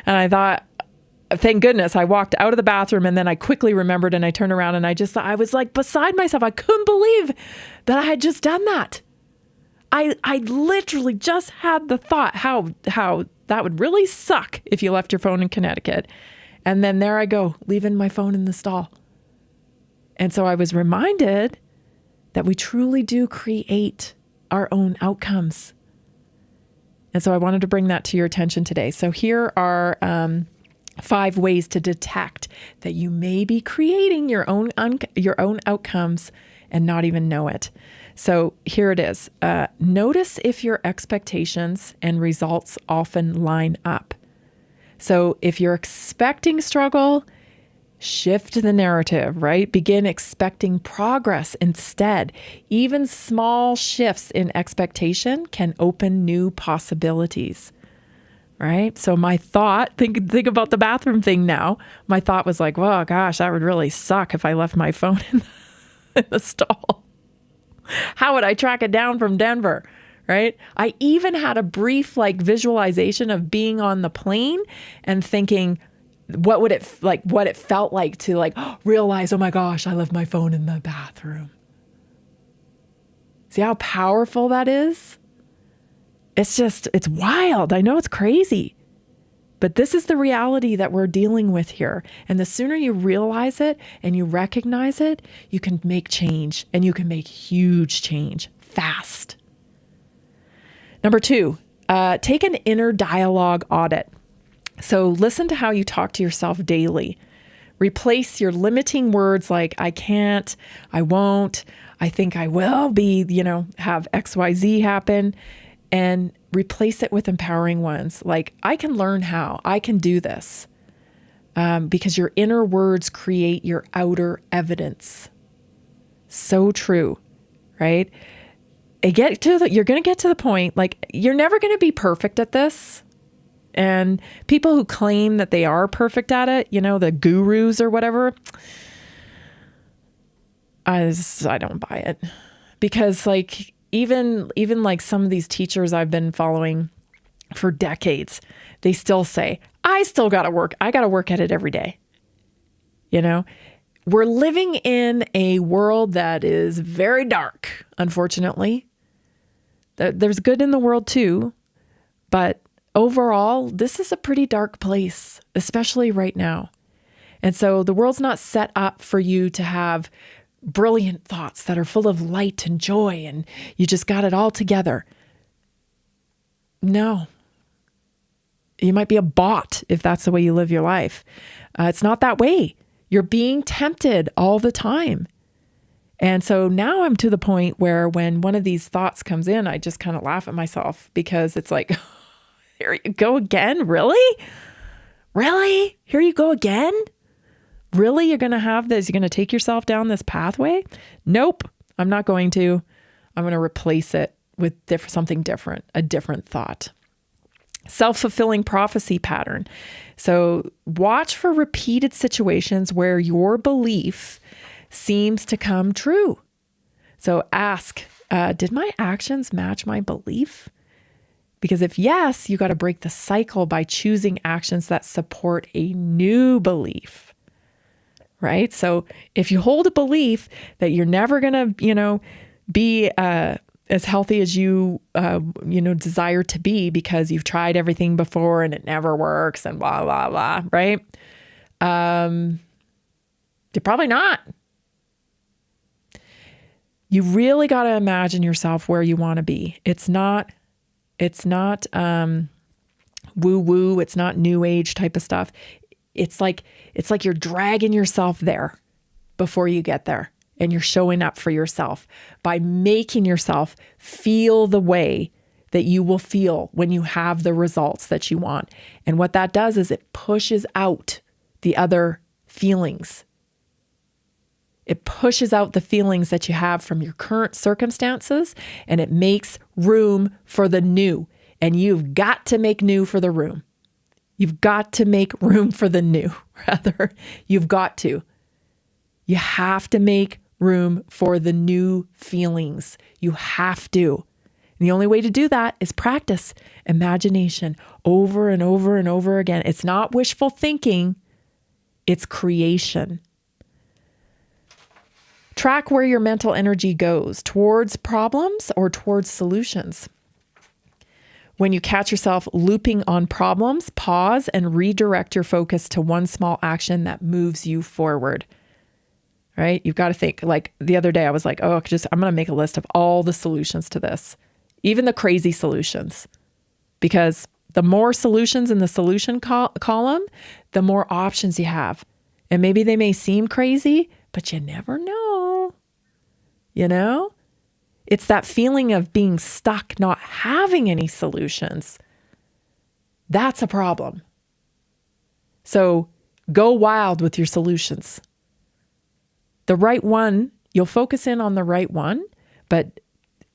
And I thought, thank goodness I walked out of the bathroom, and then I quickly remembered and I turned around and I was like beside myself. I couldn't believe that I had just done that. I literally just had the thought how that would really suck if you left your phone in Connecticut. And then there I go, leaving my phone in the stall. And so I was reminded that we truly do create our own outcomes. And so I wanted to bring that to your attention today. So here are 5 ways to detect that you may be creating your own outcomes and not even know it. So here it is. Notice if your expectations and results often line up. So if you're expecting struggle, shift the narrative, right? Begin expecting progress instead. Even small shifts in expectation can open new possibilities, right? So my thought, think about the bathroom thing now. My thought was like, well, gosh, that would really suck if I left my phone in the stall. How would I track it down from Denver? Right? I even had a brief visualization of being on the plane and thinking, what it felt like to realize, oh my gosh, I left my phone in the bathroom. See how powerful that is? It's wild. I know it's crazy, but this is the reality that we're dealing with here. And the sooner you realize it and you recognize it, you can make change, and you can make huge change fast. Number 2, take an inner dialogue audit. So listen to how you talk to yourself daily. Replace your limiting words like I can't, I won't, I think I will have XYZ happen, and replace it with empowering ones like I can learn how, I can do this. Because your inner words create your outer evidence. So true, right? You're going to get to the point, you're never going to be perfect at this. And people who claim that they are perfect at it, the gurus or whatever, I don't buy it. Because even some of these teachers I've been following for decades, they still say, I got to work at it every day. We're living in a world that is very dark, unfortunately. There's good in the world too, but overall, this is a pretty dark place, especially right now. And so the world's not set up for you to have brilliant thoughts that are full of light and joy and you just got it all together. No. You might be a bot if that's the way you live your life. It's not that way. You're being tempted all the time. And so now I'm to the point where when one of these thoughts comes in, I just kind of laugh at myself because it's like, here you go again? Really? Really? Here you go again? Really? You're going to have this? You're going to take yourself down this pathway? Nope, I'm not going to. I'm going to replace it with something different, a different thought. Self-fulfilling prophecy pattern. So watch for repeated situations where your belief seems to come true. So ask, did my actions match my belief? Because if yes, you got to break the cycle by choosing actions that support a new belief, right? So if you hold a belief that you're never going to, be as healthy as you desire to be because you've tried everything before and it never works and blah, blah, blah, right? You're probably not. You really got to imagine yourself where you want to be. It's not woo-woo. It's not new age type of stuff. It's like you're dragging yourself there before you get there. And you're showing up for yourself by making yourself feel the way that you will feel when you have the results that you want. And what that does is it pushes out the other feelings. It pushes out the feelings that you have from your current circumstances, and it makes room for the new. And you've got to make new for the room. You've got to make room for the new, rather. You've got to. You have to make room for the new feelings. You have to. And the only way to do that is practice imagination over and over and over again. It's not wishful thinking, it's creation. Track where your mental energy goes, towards problems or towards solutions. When you catch yourself looping on problems, pause and redirect your focus to one small action that moves you forward. right? You've got to think. Like the other day, I was like, I'm going to make a list of all the solutions to this, even the crazy solutions, because the more solutions in the solution column, the more options you have. And maybe they may seem crazy, but you never know. You know? It's that feeling of being stuck, not having any solutions. That's a problem. So go wild with your solutions. The right one, you'll focus in on the right one, but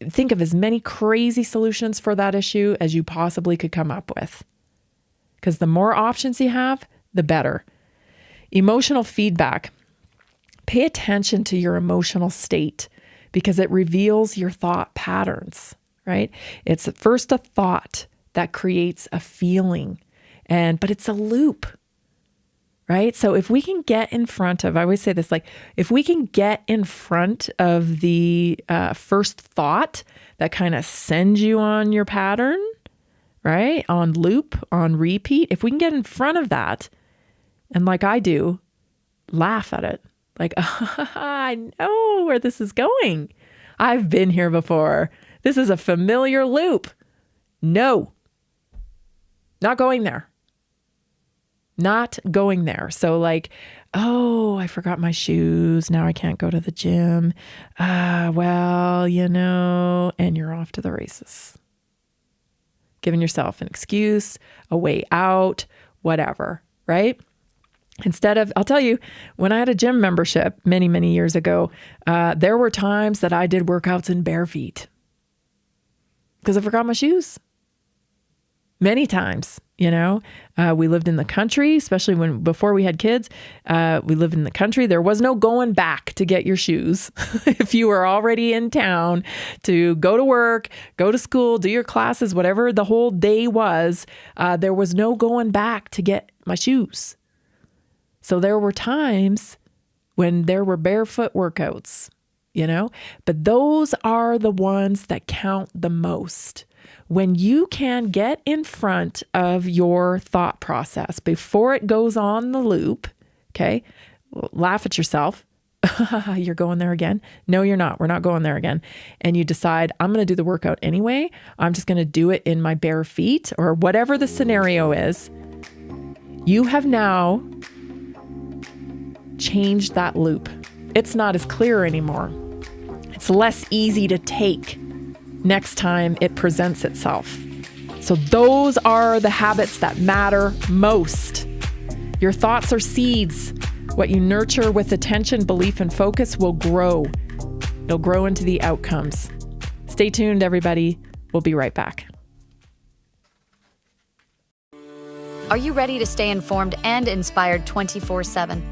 think of as many crazy solutions for that issue as you possibly could come up with. Because the more options you have, the better. Emotional feedback. Pay attention to your emotional state because it reveals your thought patterns, right? It's first a thought that creates a feeling, but it's a loop, right? So if we can get in front of, I always say this, like if we can get in front of the first thought that kind of sends you on your pattern, right? On loop, on repeat, if we can get in front of that and like I do, laugh at it. Like, I know where this is going. I've been here before. This is a familiar loop. No, not going there. Not going there. So like, oh, I forgot my shoes. Now I can't go to the gym. Well, you know, and you're off to the races. Giving yourself an excuse, a way out, whatever, right? Instead of, I'll tell you, when I had a gym membership many, many years ago, there were times that I did workouts in bare feet because I forgot my shoes. Many times, you know, we lived in the country, especially before we had kids, we lived in the country. There was no going back to get your shoes. If you were already in town to go to work, go to school, do your classes, whatever the whole day was, there was no going back to get my shoes. So there were times when there were barefoot workouts, you know, but those are the ones that count the most. When you can get in front of your thought process before it goes on the loop, okay, laugh at yourself. You're going there again. No, you're not. We're not going there again. And you decide, I'm going to do the workout anyway. I'm just going to do it in my bare feet or whatever the scenario is. You have now changed that loop. It's not as clear anymore. It's less easy to take next time it presents itself. So those are the habits that matter most. Your thoughts are seeds. What you nurture with attention, belief, and focus will grow. It'll grow into the outcomes. Stay tuned, everybody. We'll be right back. Are you ready to stay informed and inspired 24/7?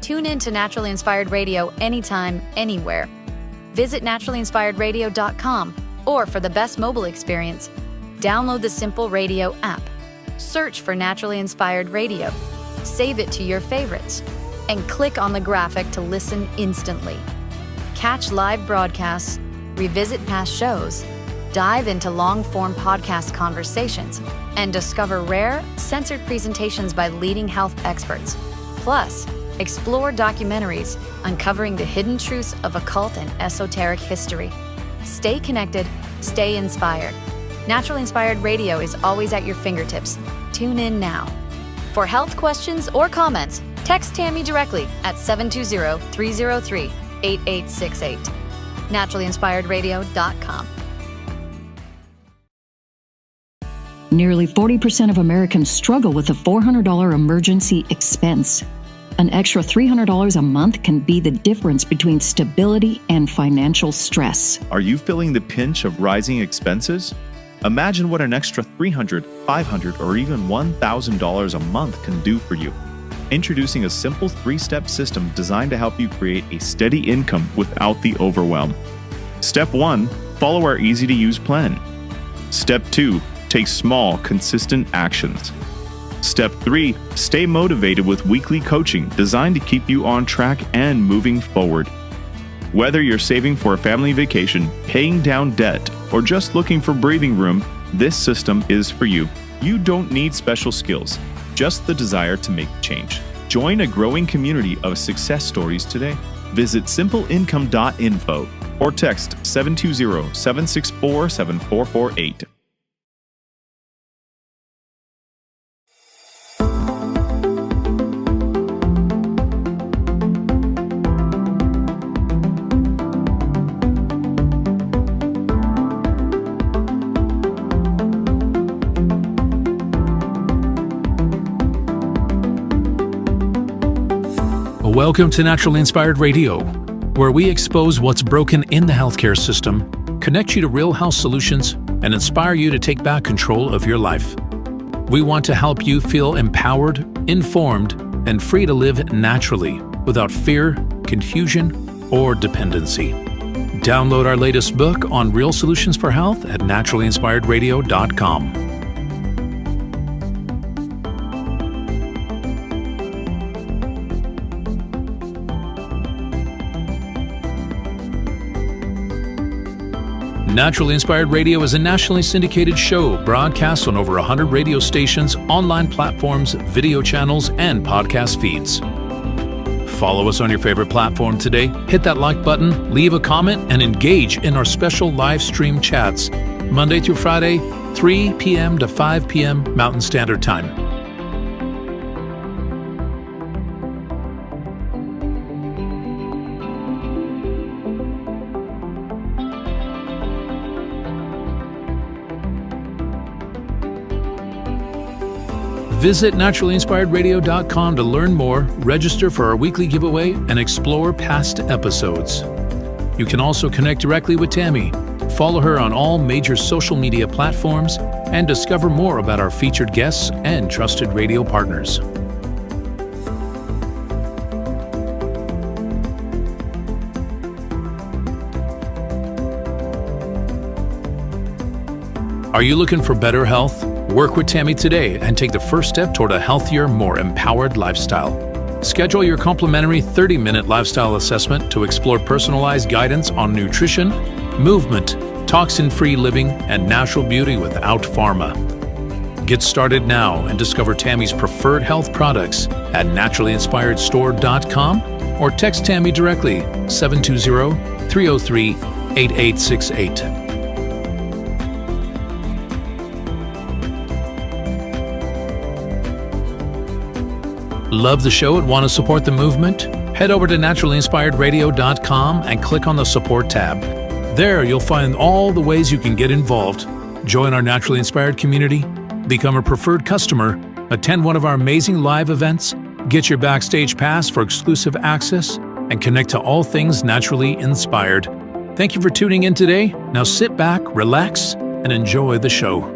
Tune in to Naturally Inspired Radio anytime, anywhere. Visit naturallyinspiredradio.com, or for the best mobile experience, download the Simple Radio app. Search for Naturally Inspired Radio, save it to your favorites, and click on the graphic to listen instantly. Catch live broadcasts, revisit past shows, dive into long-form podcast conversations, and discover rare, censored presentations by leading health experts. Plus, explore documentaries uncovering the hidden truths of occult and esoteric history. Stay connected, stay inspired. Naturally Inspired Radio is always at your fingertips. Tune in now. For health questions or comments, text Tammy directly at 720-303-8868. naturallyinspiredradio.com. Nearly 40% of Americans struggle with a $400 emergency expense. An extra $300 a month can be the difference between stability and financial stress. Are you feeling the pinch of rising expenses? Imagine what an extra $300, $500, or even $1,000 a month can do for you. Introducing a simple 3-step system designed to help you create a steady income without the overwhelm. Step 1, follow our easy-to-use plan. Step 2, take small, consistent actions. Step 3, stay motivated with weekly coaching designed to keep you on track and moving forward. Whether you're saving for a family vacation, paying down debt, or just looking for breathing room, this system is for you. You don't need special skills, just the desire to make change. Join a growing community of success stories today. Visit simpleincome.info or text 720-764-7448. Welcome to Naturally Inspired Radio, where we expose what's broken in the healthcare system, connect you to real health solutions, and inspire you to take back control of your life. We want to help you feel empowered, informed, and free to live naturally without fear, confusion, or dependency. Download our latest book on real solutions for health at naturallyinspiredradio.com. Naturally Inspired Radio is a nationally syndicated show broadcast on over 100 radio stations, online platforms, video channels, and podcast feeds. Follow us on your favorite platform today, hit that like button, leave a comment, and engage in our special live stream chats, Monday through Friday, 3 p.m. to 5 p.m. Mountain Standard Time. Visit naturallyinspiredradio.com to learn more, register for our weekly giveaway, and explore past episodes. You can also connect directly with Tammy, follow her on all major social media platforms, and discover more about our featured guests and trusted radio partners. Are you looking for better health? Work with Tammy today and take the first step toward a healthier, more empowered lifestyle. Schedule your complimentary 30-minute lifestyle assessment to explore personalized guidance on nutrition, movement, toxin-free living, and natural beauty without pharma. Get started now and discover Tammy's preferred health products at naturallyinspiredstore.com or text Tammy directly 720-303-8868. Love the show and want to support the movement? Head over to naturallyinspiredradio.com and click on the support tab. There you'll find all the ways you can get involved. Join our Naturally Inspired community, become a preferred customer, attend one of our amazing live events, get your backstage pass for exclusive access, and connect to all things naturally inspired. Thank you for tuning in today. Now sit back, relax, and enjoy the show.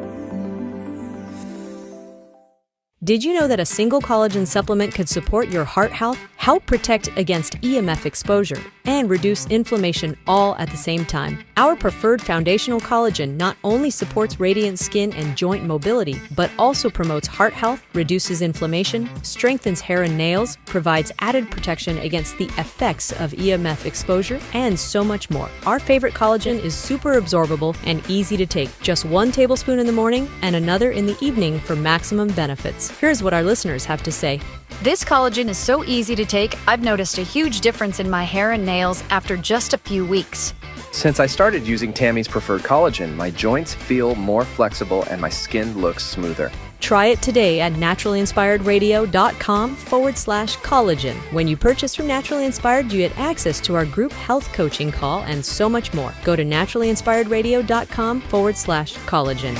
Did you know that a single collagen supplement could support your heart health, help protect against EMF exposure, and reduce inflammation all at the same time? Our preferred foundational collagen not only supports radiant skin and joint mobility, but also promotes heart health, reduces inflammation, strengthens hair and nails, provides added protection against the effects of EMF exposure, and so much more. Our favorite collagen is super absorbable and easy to take. Just 1 tablespoon in the morning and another in the evening for maximum benefits. Here's what our listeners have to say. This collagen is so easy to take, I've noticed a huge difference in my hair and nails after just a few weeks. Since I started using Tammy's preferred collagen, my joints feel more flexible and my skin looks smoother. Try it today at naturallyinspiredradio.com/collagen. When you purchase from Naturally Inspired, you get access to our group health coaching call and so much more. Go to naturallyinspiredradio.com/collagen.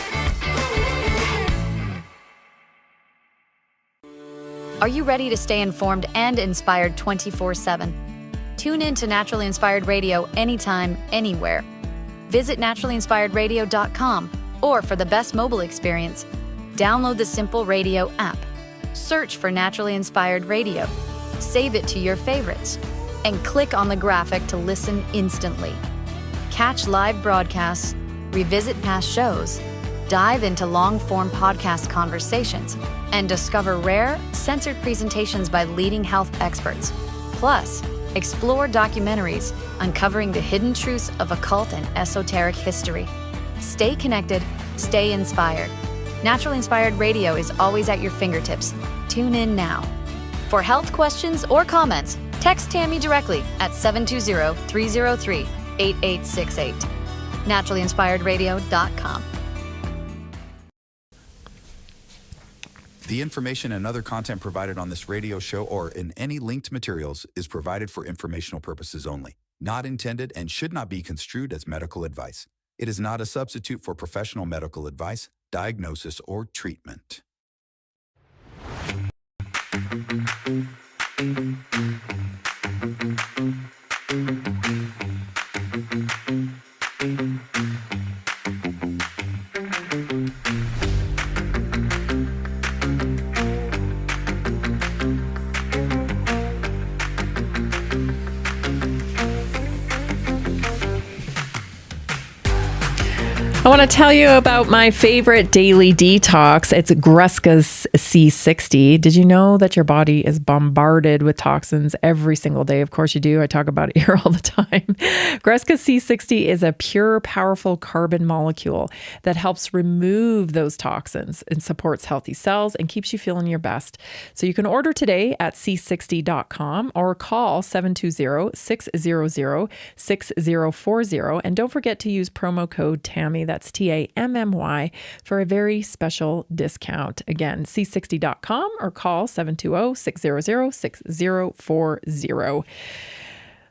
Are you ready to stay informed and inspired 24/7? Tune in to Naturally Inspired Radio anytime, anywhere. Visit naturallyinspiredradio.com, or for the best mobile experience, download the Simple Radio app. Search for Naturally Inspired Radio, save it to your favorites, and click on the graphic to listen instantly. Catch live broadcasts, revisit past shows, dive into long-form podcast conversations, and discover rare, censored presentations by leading health experts. Plus, explore documentaries uncovering the hidden truths of occult and esoteric history. Stay connected, stay inspired. Naturally Inspired Radio is always at your fingertips. Tune in now. For health questions or comments, Text Tammy directly at 720-303-8868. NaturallyInspiredRadio.com. The information and other content provided on this radio show or in any linked materials is provided for informational purposes only, not intended and should not be construed as medical advice. It is not a substitute for professional medical advice, diagnosis, or treatment. I want to tell you about my favorite daily detox. It's Greska's C60. Did you know that your body is bombarded with toxins every single day? Of course you do. I talk about it here all the time. Greska's C60 is a pure, powerful carbon molecule that helps remove those toxins and supports healthy cells and keeps you feeling your best. So you can order today at c60.com or call 720-600-6040. And don't forget to use promo code TAMMY. That's TAMMY for a very special discount. Again, c60.com or call 720-600-6040.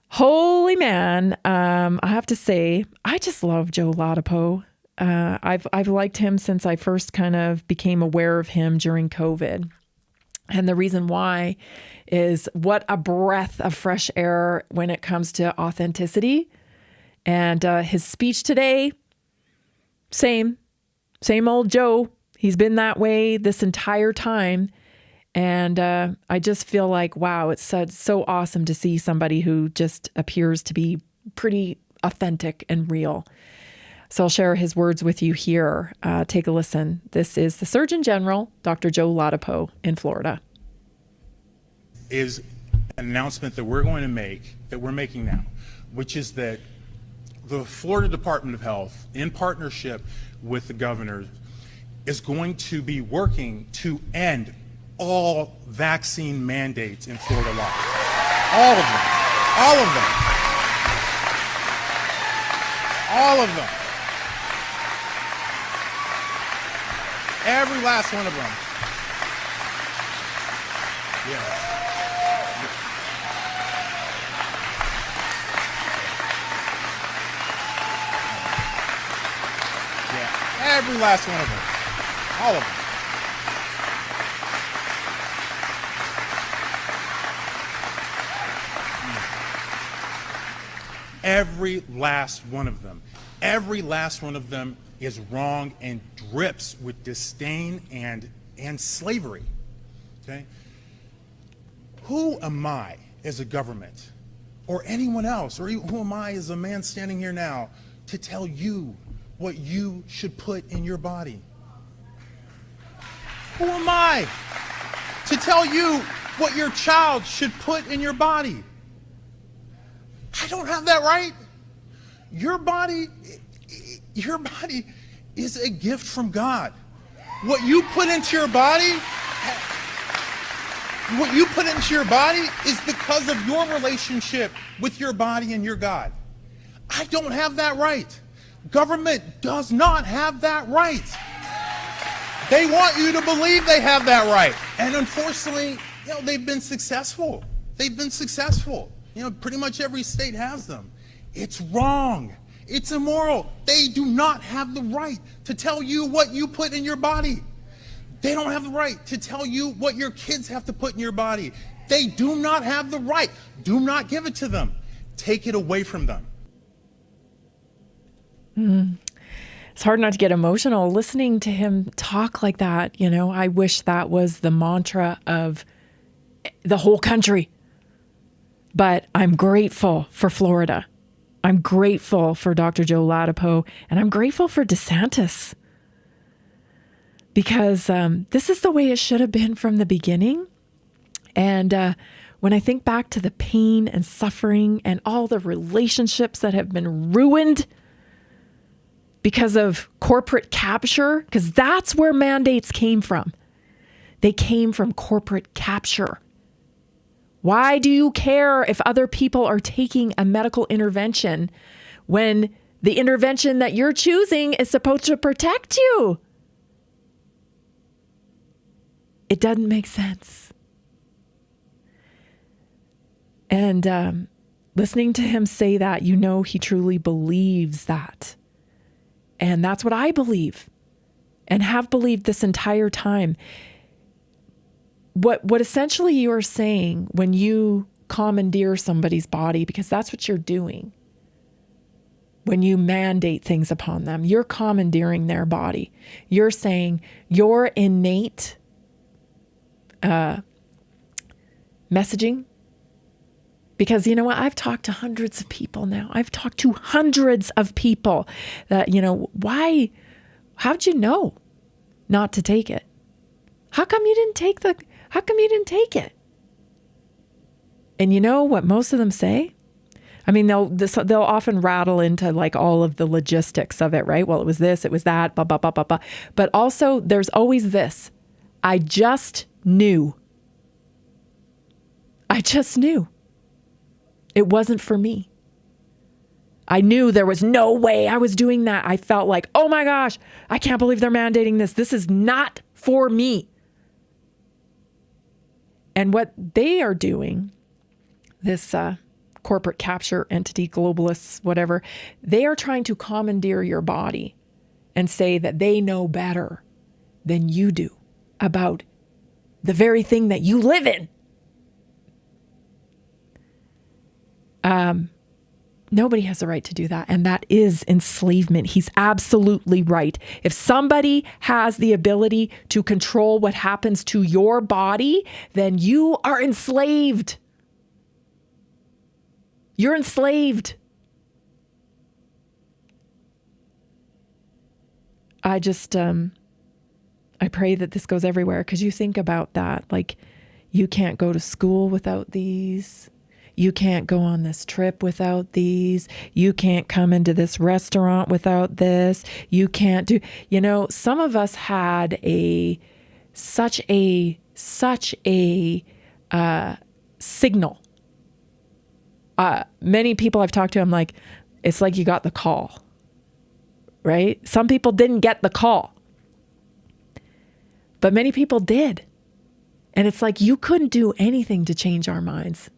Holy man, I have to say, I just love Joe Ladapo. I've liked him since I first kind of became aware of him during COVID. And the reason why is what a breath of fresh air when it comes to authenticity. And his speech today, same old Joe. He's been that way this entire time. And I just feel like, wow, it's so awesome to see somebody who just appears to be pretty authentic and real. So I'll share his words with you here. Take a listen. This is the Surgeon General, Dr. Joe Ladapo in Florida. Is an announcement that we're going to make, that we're making now, which is that the Florida Department of Health, in partnership with the governor, is going to be working to end all vaccine mandates in Florida law. All of them. All of them. All of them. Every last one of them. Yeah. Every last one of them. All of them. Every last one of them. Every last one of them is wrong and drips with disdain and slavery. Okay? Who am I as a government or anyone else, or who am I as a man standing here now to tell you what you should put in your body? Who am I to tell you what your child should put in your body? I don't have that right. Your body is a gift from God. What you put into your body, is because of your relationship with your body and your God. I don't have that right. Government does not have that right. They want you to believe they have that right. And unfortunately, they've been successful. They've been successful. Pretty much every state has them. It's wrong. It's immoral. They do not have the right to tell you what you put in your body. They don't have the right to tell you what your kids have to put in your body. They do not have the right. Do not give it to them. Take it away from them. It's hard not to get emotional listening to him talk like that. I wish that was the mantra of the whole country. But I'm grateful for Florida. I'm grateful for Dr. Joe Ladapo, and I'm grateful for DeSantis. Because this is the way it should have been from the beginning. And when I think back to the pain and suffering and all the relationships that have been ruined because of corporate capture, because that's where mandates came from. They came from corporate capture. Why do you care if other people are taking a medical intervention when the intervention that you're choosing is supposed to protect you? It doesn't make sense. And listening to him say that, you know he truly believes that. And that's what I believe and have believed this entire time. What essentially you are saying when you commandeer somebody's body, because that's what you're doing. When you mandate things upon them, you're commandeering their body. You're saying your innate messaging. Because you know what? I've talked to hundreds of people now. I've talked to hundreds of people that, why, how'd you know not to take it? How come you didn't take it? And you know what most of them say? I mean, they'll often rattle into like all of the logistics of it, right? Well, it was this, it was that, blah, blah, blah, blah, blah. But also there's always this. I just knew. It wasn't for me. I knew there was no way I was doing that. I felt like, oh my gosh, I can't believe they're mandating this. This is not for me. And what they are doing, this corporate capture entity, globalists, whatever, they are trying to commandeer your body and say that they know better than you do about the very thing that you live in. Nobody has the right to do that. And that is enslavement. He's absolutely right. If somebody has the ability to control what happens to your body, then you are enslaved. You're enslaved. I pray that this goes everywhere, because you think about that. Like, you can't go to school without these. You can't go on this trip without these. You can't come into this restaurant without this. You can't do, some of us had such a signal. Many people I've talked to, I'm like, it's like you got the call, right? Some people didn't get the call, but many people did. And it's like, you couldn't do anything to change our minds.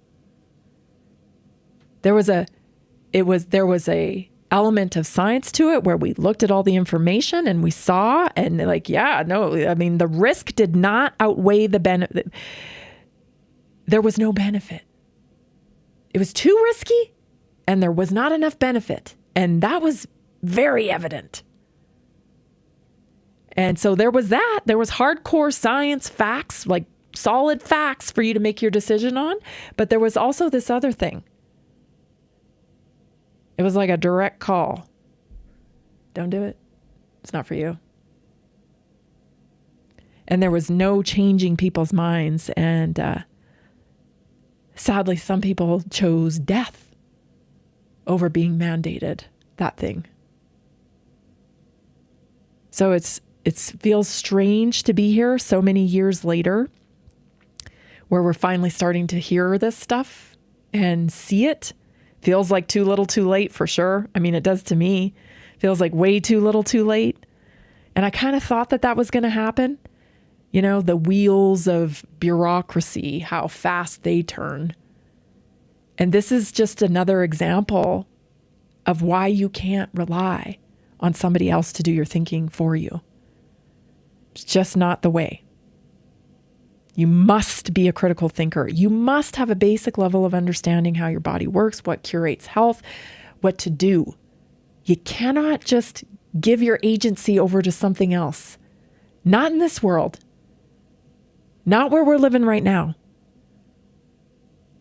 There was a element of science to it where we looked at all the information and we saw, and the risk did not outweigh the benefit. There was no benefit. It was too risky and there was not enough benefit. And that was very evident. And so there was that. There was hardcore science facts, like solid facts for you to make your decision on. But there was also this other thing. It was like a direct call. Don't do it. It's not for you. And there was no changing people's minds. And sadly, some people chose death over being mandated that thing. So it feels strange to be here so many years later, where we're finally starting to hear this stuff and see it. Feels like too little too late for sure. I mean, it does to me. Feels like way too little too late. And I kind of thought that was going to happen. The wheels of bureaucracy, how fast they turn. And this is just another example of why you can't rely on somebody else to do your thinking for you. It's just not the way. You must be a critical thinker. You must have a basic level of understanding how your body works, what curates health, what to do. You cannot just give your agency over to something else. Not in this world. Not where we're living right now.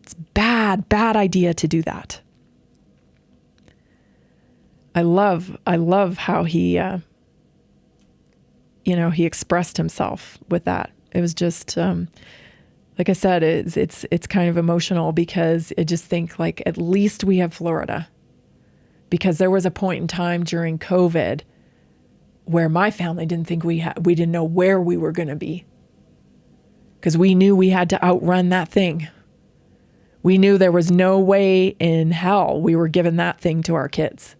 It's bad idea to do that. I love how he, he expressed himself with that. It was just, like I said, it's kind of emotional, because I just think, like, at least we have Florida, because there was a point in time during COVID where my family didn't think we didn't know where we were going to be, because we knew we had to outrun that thing. We knew there was no way in hell we were giving that thing to our kids.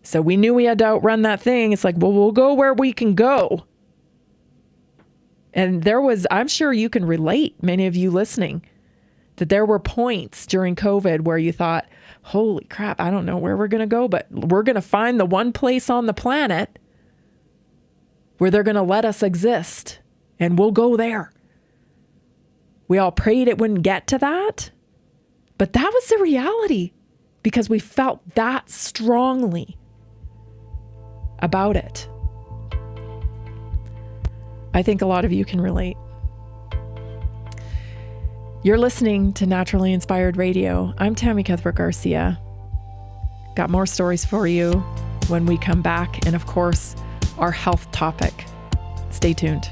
So we knew we had to outrun that thing. It's like, well, we'll go where we can go. And there was, I'm sure you can relate, many of you listening, that there were points during COVID where you thought, holy crap, I don't know where we're going to go, but we're going to find the one place on the planet where they're going to let us exist, and we'll go there. We all prayed it wouldn't get to that, but that was the reality because we felt that strongly about it. I think a lot of you can relate. You're listening to Naturally Inspired Radio. I'm Tammy Cuthbert Garcia. Got more stories for you when we come back, and of course, our health topic. Stay tuned.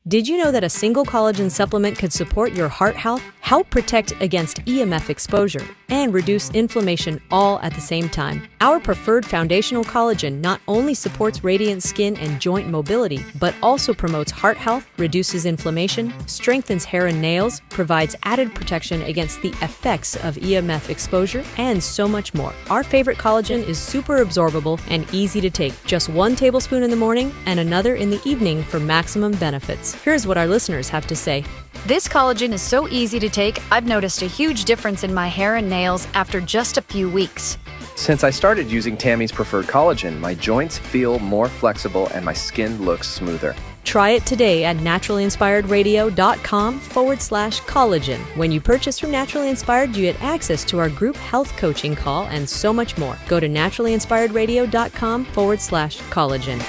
Did you know that a single collagen supplement could support your heart health, help protect against EMF exposure, and reduce inflammation all at the same time? Our preferred foundational collagen not only supports radiant skin and joint mobility, but also promotes heart health, reduces inflammation, strengthens hair and nails, provides added protection against the effects of EMF exposure, and so much more. Our favorite collagen is super absorbable and easy to take. Just 1 tablespoon in the morning and another in the evening for maximum benefits. Here's what our listeners have to say. This collagen is so easy to take, I've noticed a huge difference in my hair and nails after just a few weeks. Since I started using Tammy's preferred collagen, my joints feel more flexible and my skin looks smoother. Try it today at naturallyinspiredradio.com/collagen. When you purchase from Naturally Inspired, you get access to our group health coaching call and so much more. Go to naturallyinspiredradio.com/collagen.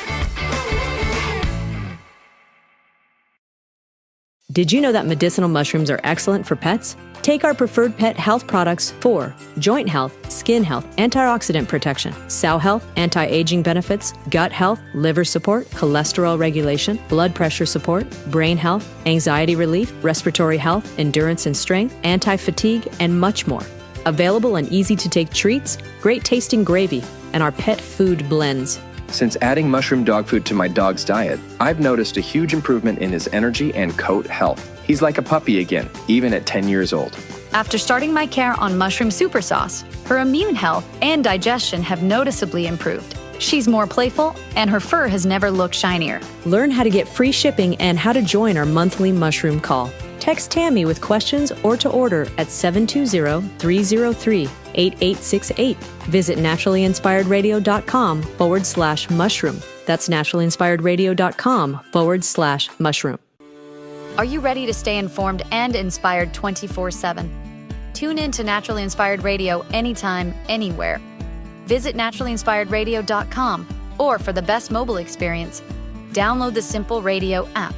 Did you know that medicinal mushrooms are excellent for pets? Take our preferred pet health products for joint health, skin health, antioxidant protection, cell health, anti-aging benefits, gut health, liver support, cholesterol regulation, blood pressure support, brain health, anxiety relief, respiratory health, endurance and strength, anti-fatigue, and much more. Available in easy-to-take treats, great-tasting gravy, and our pet food blends. Since adding mushroom dog food to my dog's diet, I've noticed a huge improvement in his energy and coat health. He's like a puppy again, even at 10 years old. After starting my care on mushroom super sauce, her immune health and digestion have noticeably improved. She's more playful, and her fur has never looked shinier. Learn how to get free shipping and how to join our monthly mushroom call. Text Tammy with questions or to order at 720-303-8868. Visit naturallyinspiredradio.com/mushroom. That's naturallyinspiredradio.com/mushroom. Are you ready to stay informed and inspired 24/7? Tune in to Naturally Inspired Radio anytime, anywhere. Visit naturallyinspiredradio.com, or for the best mobile experience, download the Simple Radio app.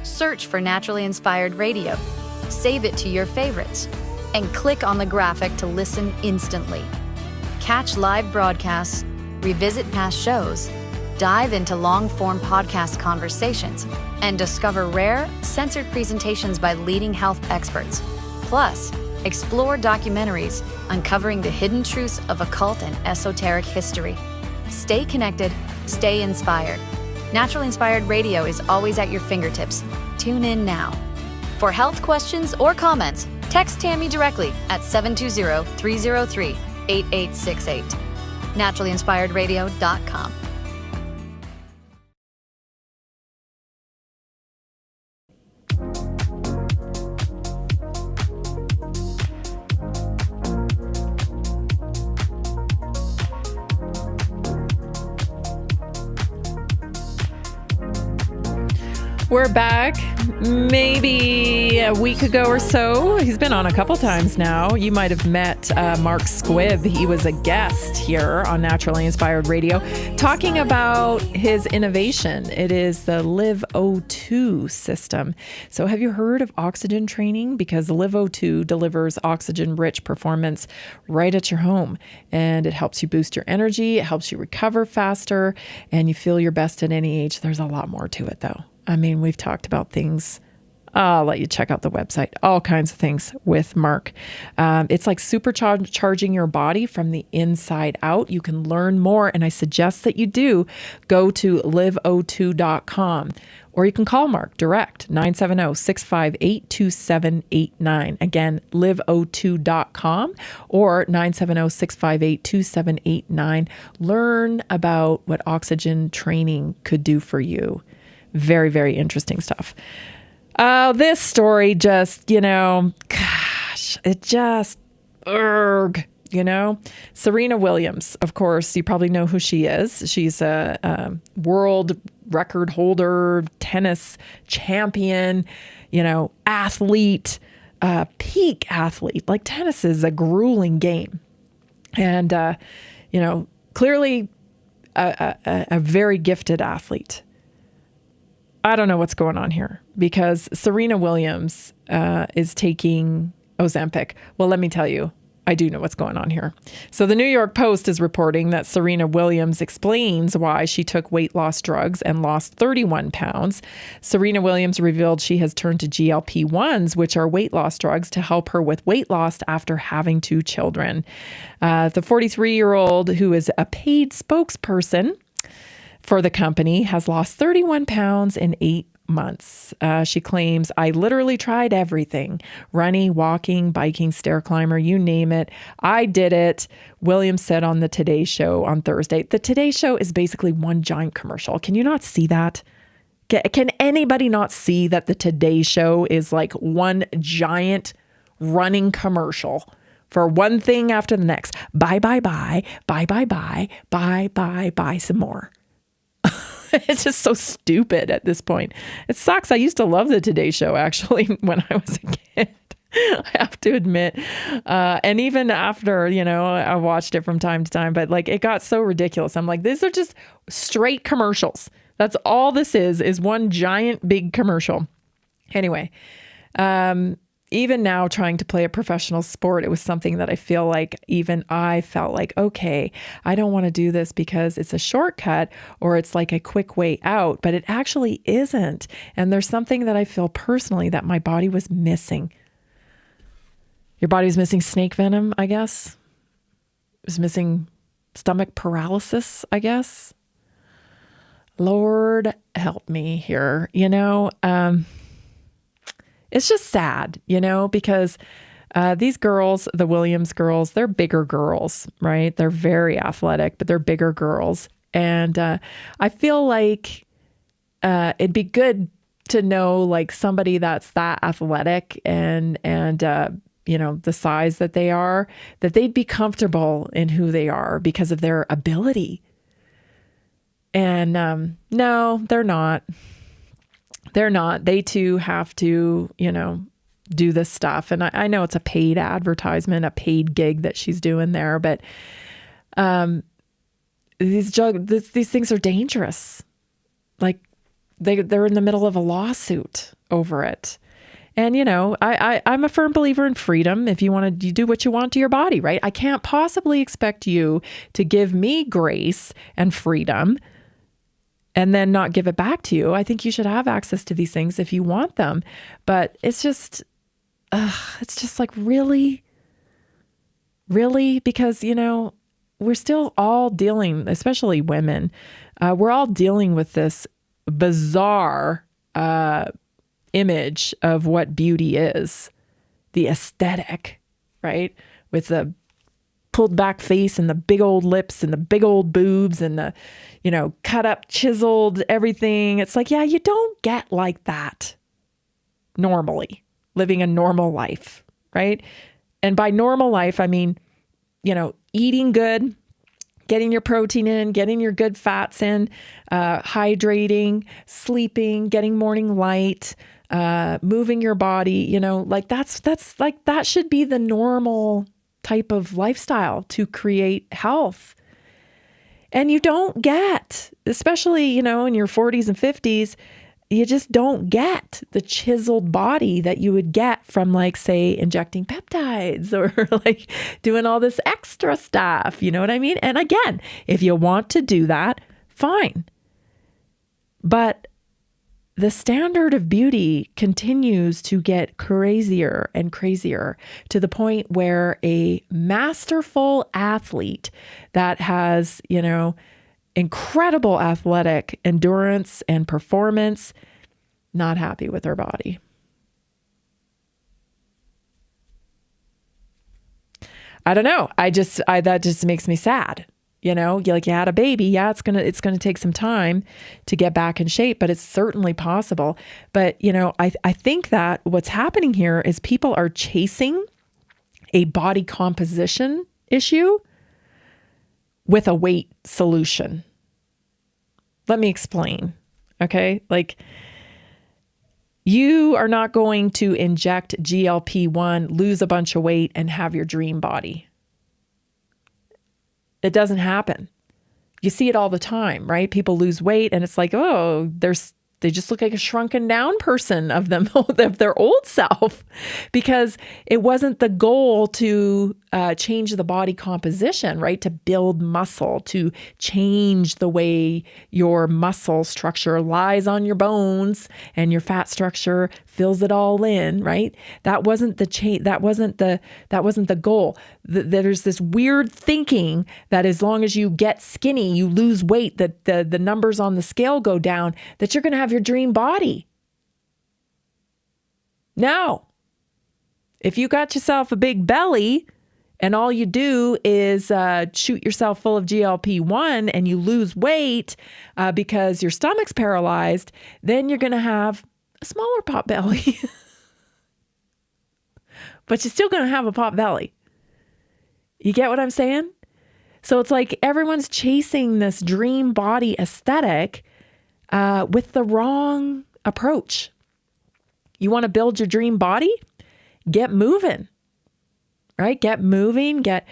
Search for Naturally Inspired Radio, save it to your favorites, and click on the graphic to listen instantly. Catch live broadcasts, revisit past shows, dive into long-form podcast conversations, and discover rare, censored presentations by leading health experts. Plus, explore documentaries uncovering the hidden truths of occult and esoteric history. Stay connected, stay inspired. Naturally Inspired Radio is always at your fingertips. Tune in now. For health questions or comments, text Tammy directly at 720-303-8868. naturallyinspiredradio.com. We're back. Maybe a week ago or so. He's been on a couple times now. You might have met Mark Squibb. He was a guest here on Naturally Inspired Radio talking about his innovation. It is the Live O2 system. So have you heard of oxygen training? Because Live O2 delivers oxygen-rich performance right at your home. And it helps you boost your energy. It helps you recover faster. And you feel your best at any age. There's a lot more to it, though. I mean, we've talked about things I'll let you check out the website. All kinds of things with Mark. It's like supercharging your body from the inside out. You can learn more, and I suggest that you do go to liveO2.com, or you can call Mark direct, 970-658-2789. Again, liveO2.com or 970-658-2789. Learn about what oxygen training could do for you. Very, very interesting stuff. This story just, gosh, it just, Serena Williams, of course, you probably know who she is. She's a world record holder, tennis champion, athlete, peak athlete. Like, tennis is a grueling game. And, clearly a very gifted athlete. I don't know what's going on here, because Serena Williams is taking Ozempic. Well, let me tell you, I do know what's going on here. So the New York Post is reporting that Serena Williams explains why she took weight loss drugs and lost 31 pounds. Serena Williams revealed she has turned to GLP-1s, which are weight loss drugs, to help her with weight loss after having 2 children. The 43-year-old, who is a paid spokesperson for the company, has lost 31 pounds in 8 months. She claims, "I literally tried everything. Running, walking, biking, stair climber, you name it. I did it," Williams said on the Today Show on Thursday. The Today Show is basically one giant commercial. Can you not see that? Can anybody not see that the Today Show is like one giant running commercial for one thing after the next? Buy, buy, buy, buy, buy, buy, buy, buy, buy some more. It's just so stupid at this point. It sucks. I used to love the Today Show, actually, when I was a kid. I have to admit. And even after, I watched it from time to time, but like, it got so ridiculous. I'm like, these are just straight commercials. That's all this is one giant big commercial. Anyway, even now, trying to play a professional sport, it was something that I feel like even I felt like, okay, I don't want to do this because it's a shortcut or it's like a quick way out, but it actually isn't. And there's something that I feel personally that my body was missing. Your body's missing snake venom, I guess. It was missing stomach paralysis, I guess. Lord help me here, It's just sad, because these girls, the Williams girls, they're bigger girls, right? They're very athletic, but they're bigger girls. And I feel like it'd be good to know like somebody that's that athletic and the size that they are, that they'd be comfortable in who they are because of their ability. And no, they're not. They're not. They too have to, do this stuff. And I know it's a paid advertisement, a paid gig that she's doing there, but these things are dangerous. Like they're in the middle of a lawsuit over it. And, I'm a firm believer in freedom. If you want to, you do what you want to your body, right? I can't possibly expect you to give me grace and freedom and then not give it back to you. I think you should have access to these things if you want them. But it's just like, really? Because, we're still all dealing, especially women, we're all dealing with this bizarre image of what beauty is, the aesthetic, right? With the pulled back face and the big old lips and the big old boobs and the, cut up, chiseled everything. It's like, yeah, you don't get like that normally, living a normal life, right? And by normal life, I mean, eating good, getting your protein in, getting your good fats in, hydrating, sleeping, getting morning light, moving your body, like that's like, that should be the normal type of lifestyle to create health. And you don't get, especially, in your 40s and 50s, you just don't get the chiseled body that you would get from, like, say, injecting peptides or like doing all this extra stuff. You know what I mean? And again, if you want to do that, fine. But the standard of beauty continues to get crazier and crazier to the point where a masterful athlete that has, incredible athletic endurance and performance, not happy with their body. I don't know. That just makes me sad. You had a baby. Yeah, it's gonna take some time to get back in shape, but it's certainly possible. But I think that what's happening here is people are chasing a body composition issue with a weight solution. Let me explain. Okay, you are not going to inject GLP-1, lose a bunch of weight, and have your dream body. It doesn't happen. You see it all the time, right? People lose weight and it's like, oh, they just look like a shrunken down person of their old self, because it wasn't the goal to change the body composition, right? To build muscle, to change the way your muscle structure lies on your bones and your fat structure fills it all in, right? That wasn't the that wasn't the goal. There's this weird thinking that as long as you get skinny, you lose weight, that the numbers on the scale go down, that you're going to have your dream body. No. If you got yourself a big belly and all you do is shoot yourself full of GLP-1 and you lose weight because your stomach's paralyzed, then you're going to have a smaller pot belly. But you're still going to have a pot belly. You get what I'm saying? So it's like everyone's chasing this dream body aesthetic with the wrong approach. You want to build your dream body? Get moving, right? Get moving, get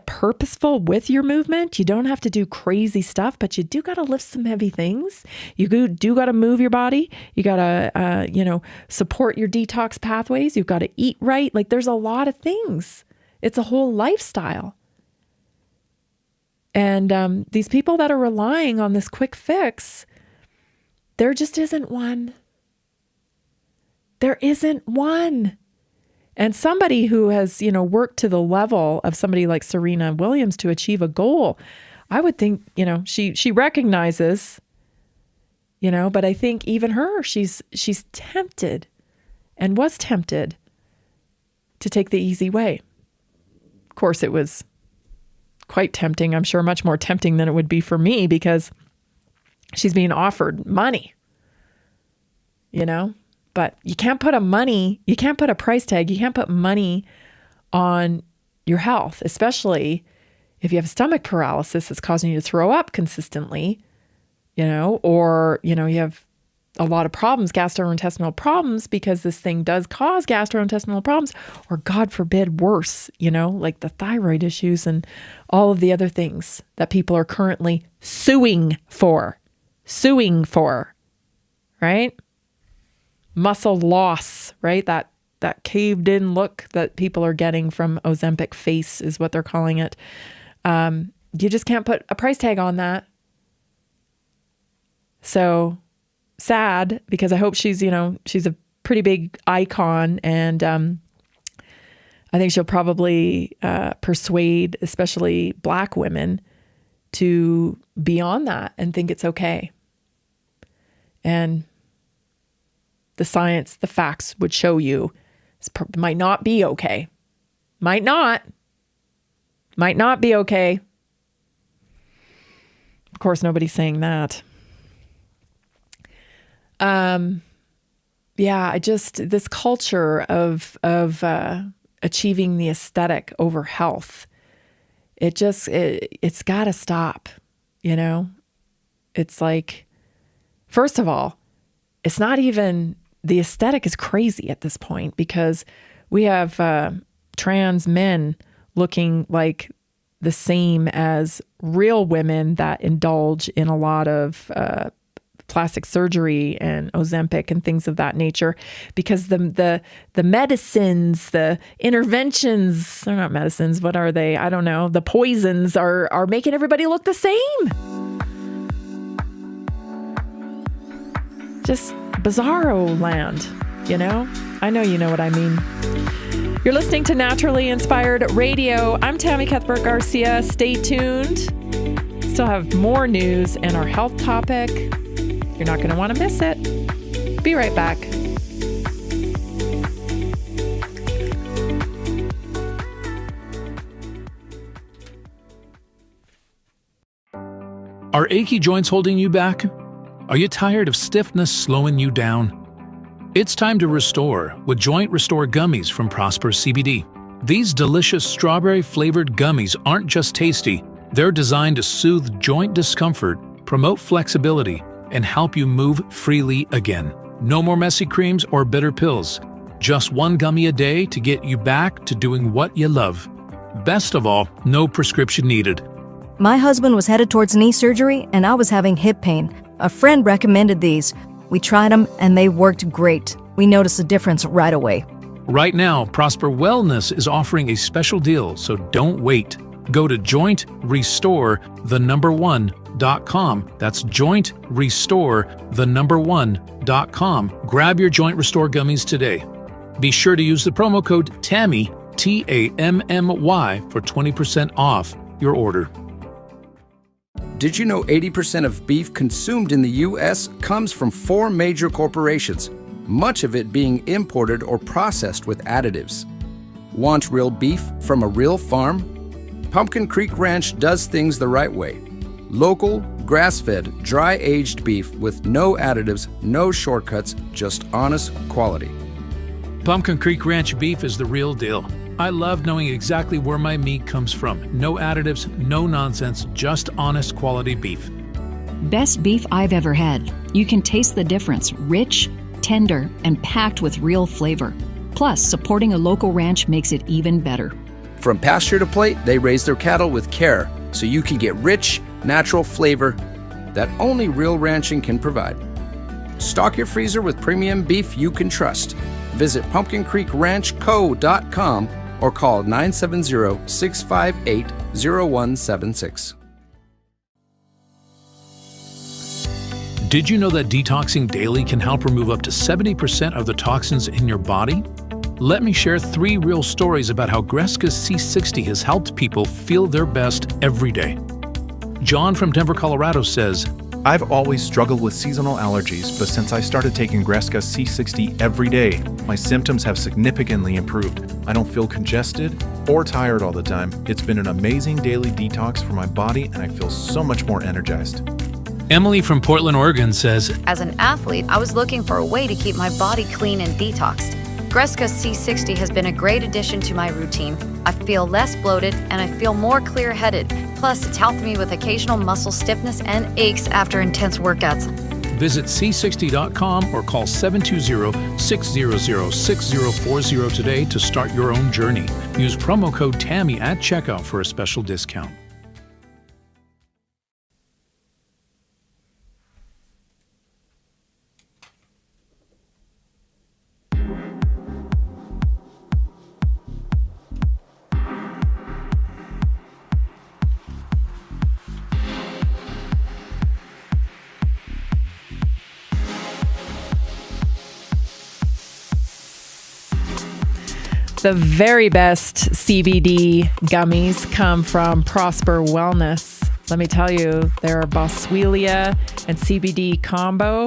purposeful with your movement. You don't have to do crazy stuff, but you do got to lift some heavy things. You do got to move your body. You got to, support your detox pathways. You've got to eat right. Like there's a lot of things. It's a whole lifestyle. And these people that are relying on this quick fix, there just isn't one. There isn't one. And somebody who has, worked to the level of somebody like Serena Williams to achieve a goal, I would think, she recognizes, but I think even her, she's tempted and was tempted to take the easy way. Of course, it was quite tempting. I'm sure much more tempting than it would be for me because she's being offered money, but you can't put a price tag. You can't put money on your health, especially if you have stomach paralysis that's causing you to throw up consistently, or, you have a lot of problems, gastrointestinal problems, because this thing does cause gastrointestinal problems, or God forbid, worse, like the thyroid issues and all of the other things that people are currently suing for, right? Muscle loss, right? That caved in look that people are getting from Ozempic face is what they're calling it. You just can't put a price tag on that. So sad, because I hope she's a pretty big icon, and I think she'll probably persuade especially Black women to be on that and think it's okay. And the science, the facts would show you it might not be okay. Might not be okay. Of course, nobody's saying that. This culture of achieving the aesthetic over health, it's got to stop. It's like, first of all, it's not even, the aesthetic is crazy at this point, because we have trans men looking like the same as real women that indulge in a lot of plastic surgery and Ozempic and things of that nature, because the medicines, the interventions, they're not medicines, what are they? I don't know. The poisons are making everybody look the same. just bizarro land, you know? I know you know what I mean. You're listening to Naturally Inspired Radio. I'm Tammy Cuthbert Garcia. Stay tuned. Still have more news and our health topic. You're not going to want to miss it. Be right back. Are achy joints holding you back? Are you tired of stiffness slowing you down? It's time to restore with Joint Restore Gummies from Prosper CBD. These delicious strawberry-flavored gummies aren't just tasty, they're designed to soothe joint discomfort, promote flexibility, and help you move freely again. No more messy creams or bitter pills. Just one gummy a day to get you back to doing what you love. Best of all, no prescription needed. My husband was headed towards knee surgery, and I was having hip pain. A friend recommended these. We tried them, and they worked great. We noticed a difference right away. Right now, Prosper Wellness is offering a special deal, so don't wait. Go to jointrestore1.com. That's jointrestore1.com. Grab your Joint Restore gummies today. Be sure to use the promo code TAMMY, TAMMY, for 20% off your order. Did you know 80% of beef consumed in the U.S. comes from 4 major corporations, much of it being imported or processed with additives? Want real beef from a real farm? Pumpkin Creek Ranch does things the right way. Local, grass-fed, dry-aged beef with no additives, no shortcuts, just honest quality. Pumpkin Creek Ranch beef is the real deal. I love knowing exactly where my meat comes from. No additives, no nonsense, just honest quality beef. Best beef I've ever had. You can taste the difference. Rich, tender, and packed with real flavor. Plus, supporting a local ranch makes it even better. From pasture to plate, they raise their cattle with care, so you can get rich, natural flavor that only real ranching can provide. Stock your freezer with premium beef you can trust. Visit pumpkincreekranchco.com or call 970-658-0176. Did you know that detoxing daily can help remove up to 70% of the toxins in your body? Let me share 3 real stories about how Greska's C60 has helped people feel their best every day. John from Denver, Colorado says, I've always struggled with seasonal allergies, but since I started taking Greska C60 every day, my symptoms have significantly improved. I don't feel congested or tired all the time. It's been an amazing daily detox for my body, and I feel so much more energized. Emily from Portland, Oregon says, As an athlete, I was looking for a way to keep my body clean and detoxed. Greska C60 has been a great addition to my routine. I feel less bloated and I feel more clear-headed. Plus, it's helped me with occasional muscle stiffness and aches after intense workouts. Visit c60.com or call 720-600-6040 today to start your own journey. Use promo code TAMMY at checkout for a special discount. The very best CBD gummies come from Prosper Wellness. Let me tell you, their Boswellia and CBD combo,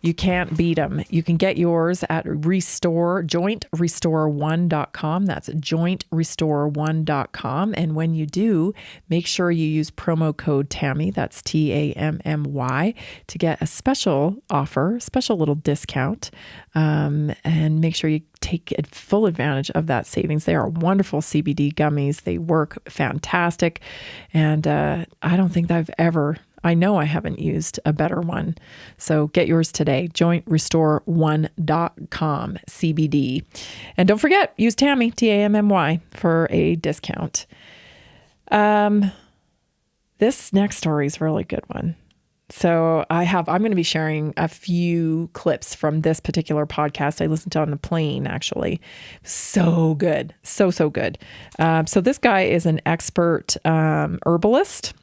you can't beat them. You can get yours at jointrestore1.com. That's jointrestore1.com. And when you do, make sure you use promo code TAMMY, that's TAMMY, to get a special offer, special little discount. And make sure you take full advantage of that savings. They are wonderful CBD gummies. They work fantastic. And I don't think I know I haven't used a better one. So get yours today, jointrestore1.com, CBD. And don't forget, use Tammy, TAMMY, for a discount. This next story is a really good one. So I'm going to be sharing a few clips from this particular podcast I listened to on the plane, actually. So good. So good. So this guy is an expert herbalist,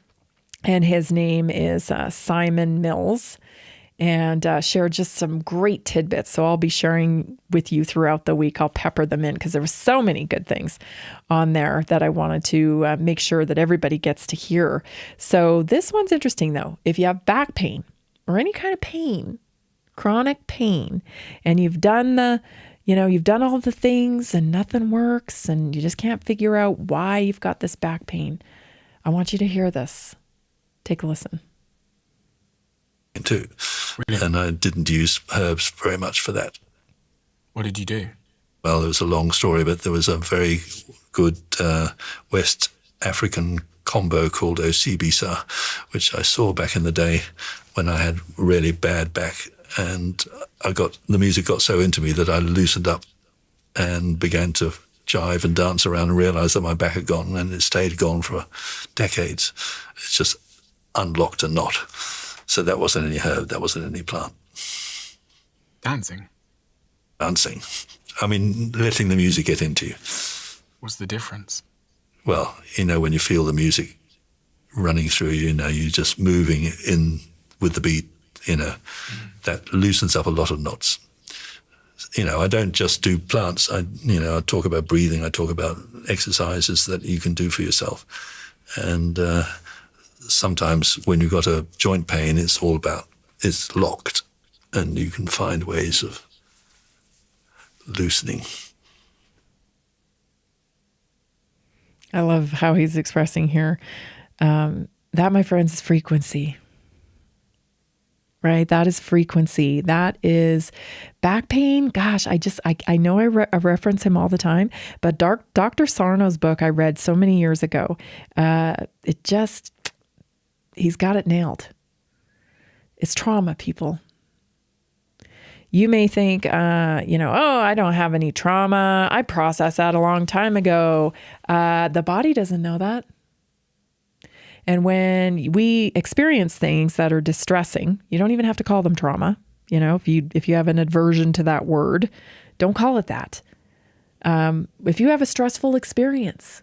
and his name is Simon Mills. and shared just some great tidbits. So I'll be sharing with you throughout the week. I'll pepper them in because there were so many good things on there that I wanted to make sure that everybody gets to hear. So this one's interesting though. If you have back pain or any kind of pain, chronic pain, and you've done you've done all the things and nothing works and you just can't figure out why you've got this back pain, I want you to hear this. Take a listen. Too. Really? And I didn't use herbs very much for that. What did you do? Well, it was a long story, but there was a very good West African combo called Ozempic, which I saw back in the day when I had really bad back, and the music got so into me that I loosened up and began to jive and dance around and realized that my back had gone, and it stayed gone for decades. It's just unlocked a knot. So that wasn't any herb, that wasn't any plant. Dancing? Dancing. I mean, letting the music get into you. What's the difference? Well, when you feel the music running through you, you're just moving in with the beat, that loosens up a lot of knots. I don't just do plants. I talk about breathing. I talk about exercises that you can do for yourself. And sometimes when you've got a joint pain, it's locked, and you can find ways of loosening. I love how he's expressing here. That, my friends, is frequency. Right? That is frequency. That is back pain. Gosh, I know I reference him all the time, but Dr. Sarno's book I read so many years ago, he's got it nailed. It's trauma, people. You may think, I don't have any trauma. I processed that a long time ago. The body doesn't know that. And when we experience things that are distressing, you don't even have to call them trauma. If you have an aversion to that word, don't call it that. If you have a stressful experience,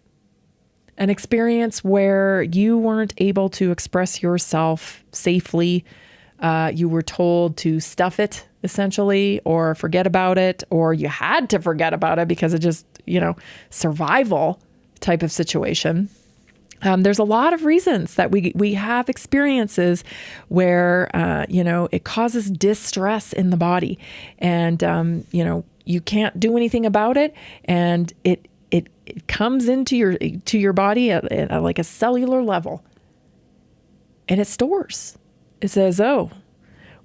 an experience where you weren't able to express yourself safely, you were told to stuff it, essentially, or forget about it, or you had to forget about it because of just, survival type of situation. There's a lot of reasons that we have experiences where, it causes distress in the body, and, you can't do anything about it, and it comes into your body at like a cellular level, and it stores. It says, oh,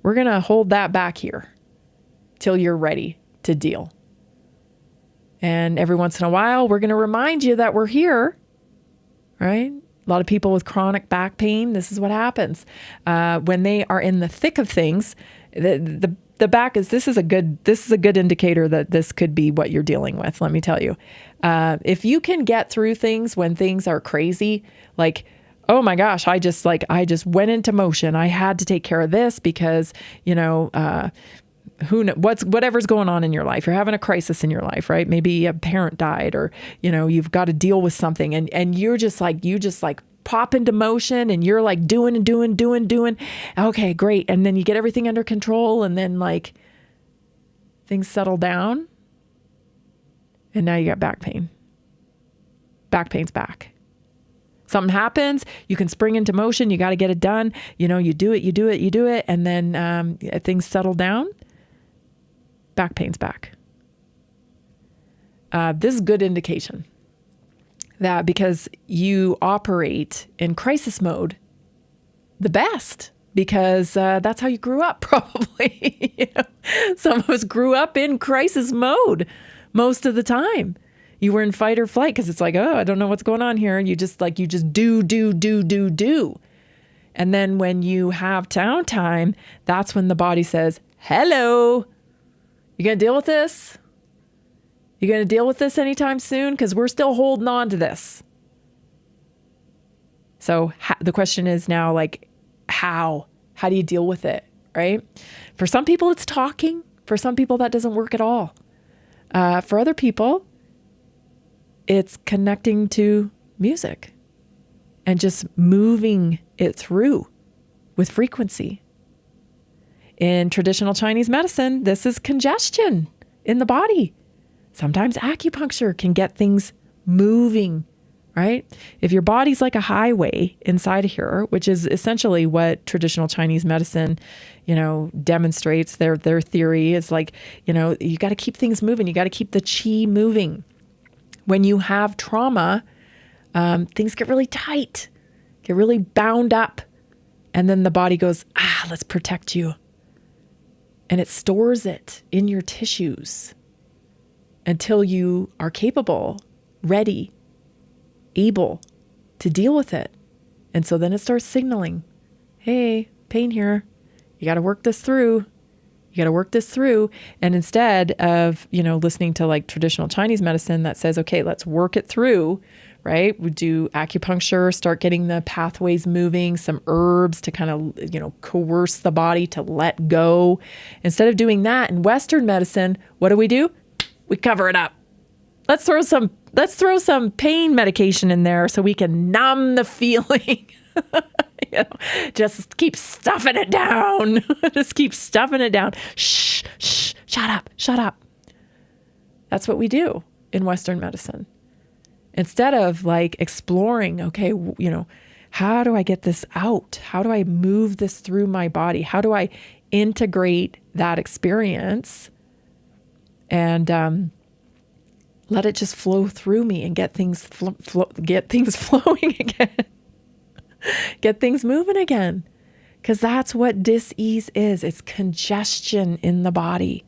we're going to hold that back here till you're ready to deal. And every once in a while, we're going to remind you that we're here, right? A lot of people with chronic back pain, this is what happens. When they are in the thick of things, the back this is a good indicator that this could be what you're dealing with. Let me tell you, if you can get through things when things are crazy, like, oh my gosh, I just went into motion. I had to take care of this because, whatever's going on in your life, you're having a crisis in your life, right? Maybe a parent died, or, you've got to deal with something, and you just pop into motion, and you're like doing. Okay, great. And then you get everything under control, and then things settle down, and now you got back pain. Back pain's back. Something happens, you can spring into motion, you got to get it done. You do it. And then things settle down. Back pain's back. This is good indication that because you operate in crisis mode the best, because that's how you grew up, probably. Some of us grew up in crisis mode most of the time. You were in fight or flight because it's like, oh, I don't know what's going on here. And you just do. And then when you have downtime, that's when the body says, hello, you going to deal with this? You going to deal with this anytime soon? Because we're still holding on to this. So the question is now, how? How do you deal with it, right? For some people, it's talking. For some people, that doesn't work at all. For other people, it's connecting to music and just moving it through with frequency. In traditional Chinese medicine, this is congestion in the body. Sometimes acupuncture can get things moving, right? If your body's like a highway inside of here, which is essentially what traditional Chinese medicine, demonstrates, their theory is like, you got to keep things moving. You got to keep the qi moving. When you have trauma, things get really tight, get really bound up. And then the body goes, let's protect you. And it stores it in your tissues until you are capable, ready, able to deal with it. And so then it starts signaling, hey, pain here. You got to work this through. You got to work this through. And instead of, listening to like traditional Chinese medicine that says, okay, let's work it through, right? We do acupuncture, start getting the pathways moving, some herbs to kind of, coerce the body to let go. Instead of doing that in Western medicine, what do? We cover it up. Let's throw some pain medication in there so we can numb the feeling. Just keep stuffing it down. Just keep stuffing it down. Shh, shut up. That's what we do in Western medicine. Instead of like exploring, okay, how do I get this out? How do I move this through my body? How do I integrate that experience and let it just flow through me and get things get things flowing again. Get things moving again. Because that's what dis-ease is. It's congestion in the body.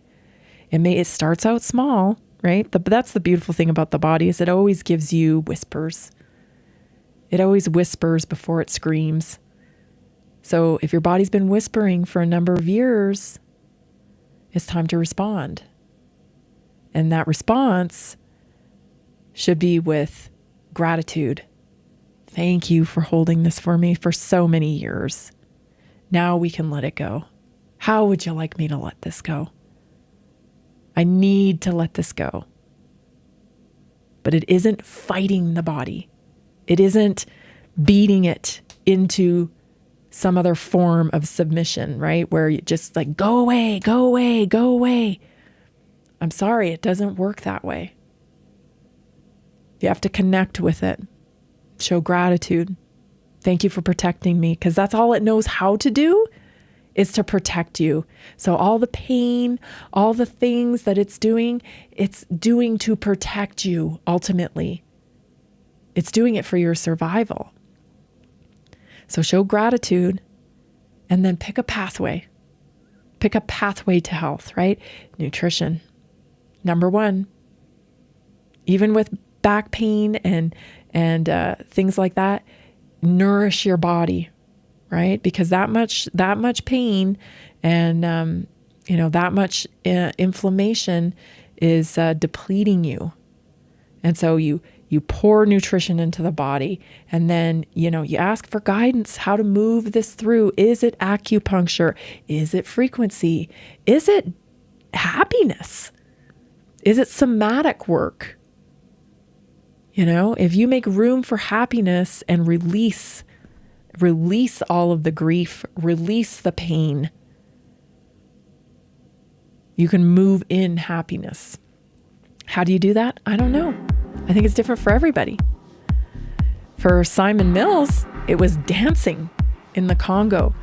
It starts out small, right? But that's the beautiful thing about the body is it always gives you whispers. It always whispers before it screams. So if your body's been whispering for a number of years, it's time to respond. And that response should be with gratitude. Thank you for holding this for me for so many years. Now we can let it go. How would you like me to let this go? I need to let this go. But it isn't fighting the body. It isn't beating it into some other form of submission, right? Where you just like, go away, go away, go away. I'm sorry, it doesn't work that way. You have to connect with it. Show gratitude. Thank you for protecting me, because that's all it knows how to do is to protect you. So all the pain, all the things that it's doing to protect you ultimately. It's doing it for your survival. So show gratitude and then pick a pathway. Pick a pathway to health, right? Nutrition. Number one. Even with back pain and things like that, nourish your body, right? Because that much pain and that much inflammation is depleting you. And so you pour nutrition into the body, and then you ask for guidance how to move this through. Is it acupuncture? Is it frequency? Is it happiness? Is it somatic work? If you make room for happiness and release all of the grief, release the pain, you can move in happiness. How do you do that? I don't know. I think it's different for everybody. For Simon Mills, it was dancing in the Congo,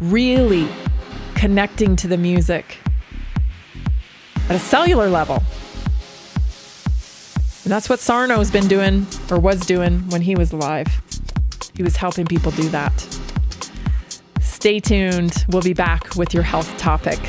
really connecting to the music at a cellular level. And that's what Sarno's been doing, or was doing, when he was alive. He was helping people do that. Stay tuned. We'll be back with your health topic.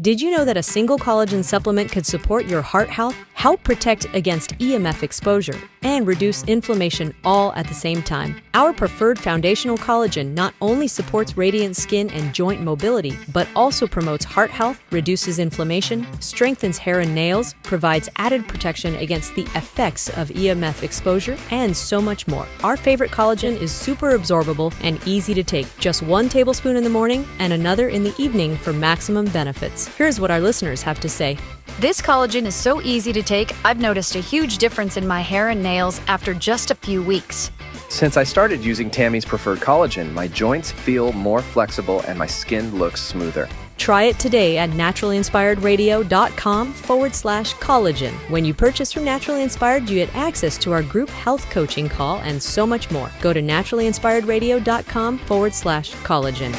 Did you know that a single collagen supplement could support your heart health, help protect against EMF exposure, and reduce inflammation all at the same time? Our preferred foundational collagen not only supports radiant skin and joint mobility, but also promotes heart health, reduces inflammation, strengthens hair and nails, provides added protection against the effects of EMF exposure, and so much more. Our favorite collagen is super absorbable and easy to take. Just 1 tablespoon in the morning and another in the evening for maximum benefits. Here's what our listeners have to say. This collagen is so easy to take, I've noticed a huge difference in my hair and nails after just a few weeks. Since I started using Tammy's Preferred Collagen, my joints feel more flexible and my skin looks smoother. Try it today at naturallyinspiredradio.com/collagen. When you purchase from Naturally Inspired, you get access to our group health coaching call and so much more. Go to naturallyinspiredradio.com/collagen.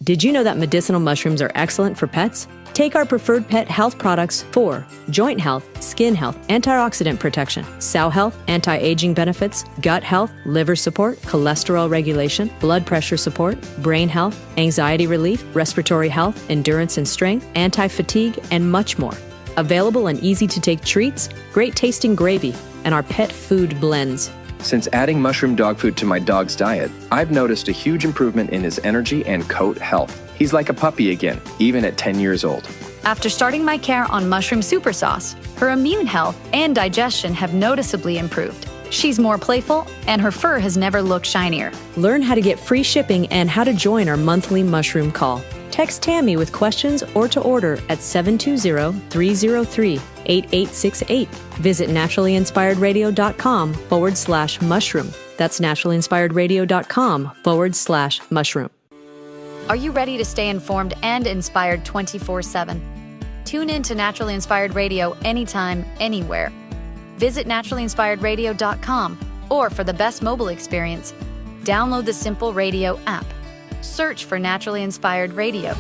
Did you know that medicinal mushrooms are excellent for pets? Take our preferred pet health products for joint health, skin health, antioxidant protection, sow health, anti-aging benefits, gut health, liver support, cholesterol regulation, blood pressure support, brain health, anxiety relief, respiratory health, endurance and strength, anti-fatigue, and much more. Available in easy-to-take treats, great tasting gravy, and our pet food blends. Since adding mushroom dog food to my dog's diet, I've noticed a huge improvement in his energy and coat health. He's like a puppy again, even at 10 years old. After starting my care on mushroom super sauce, her immune health and digestion have noticeably improved. She's more playful, and her fur has never looked shinier. Learn how to get free shipping and how to join our monthly mushroom call. Text Tammy with questions or to order at 720-303-8868. Visit naturallyinspiredradio.com/mushroom. That's naturallyinspiredradio.com/mushroom. Are you ready to stay informed and inspired 24/7? Tune in to Naturally Inspired Radio anytime, anywhere. Visit naturallyinspiredradio.com, or for the best mobile experience, download the Simple Radio app. Search for Naturally Inspired Radio,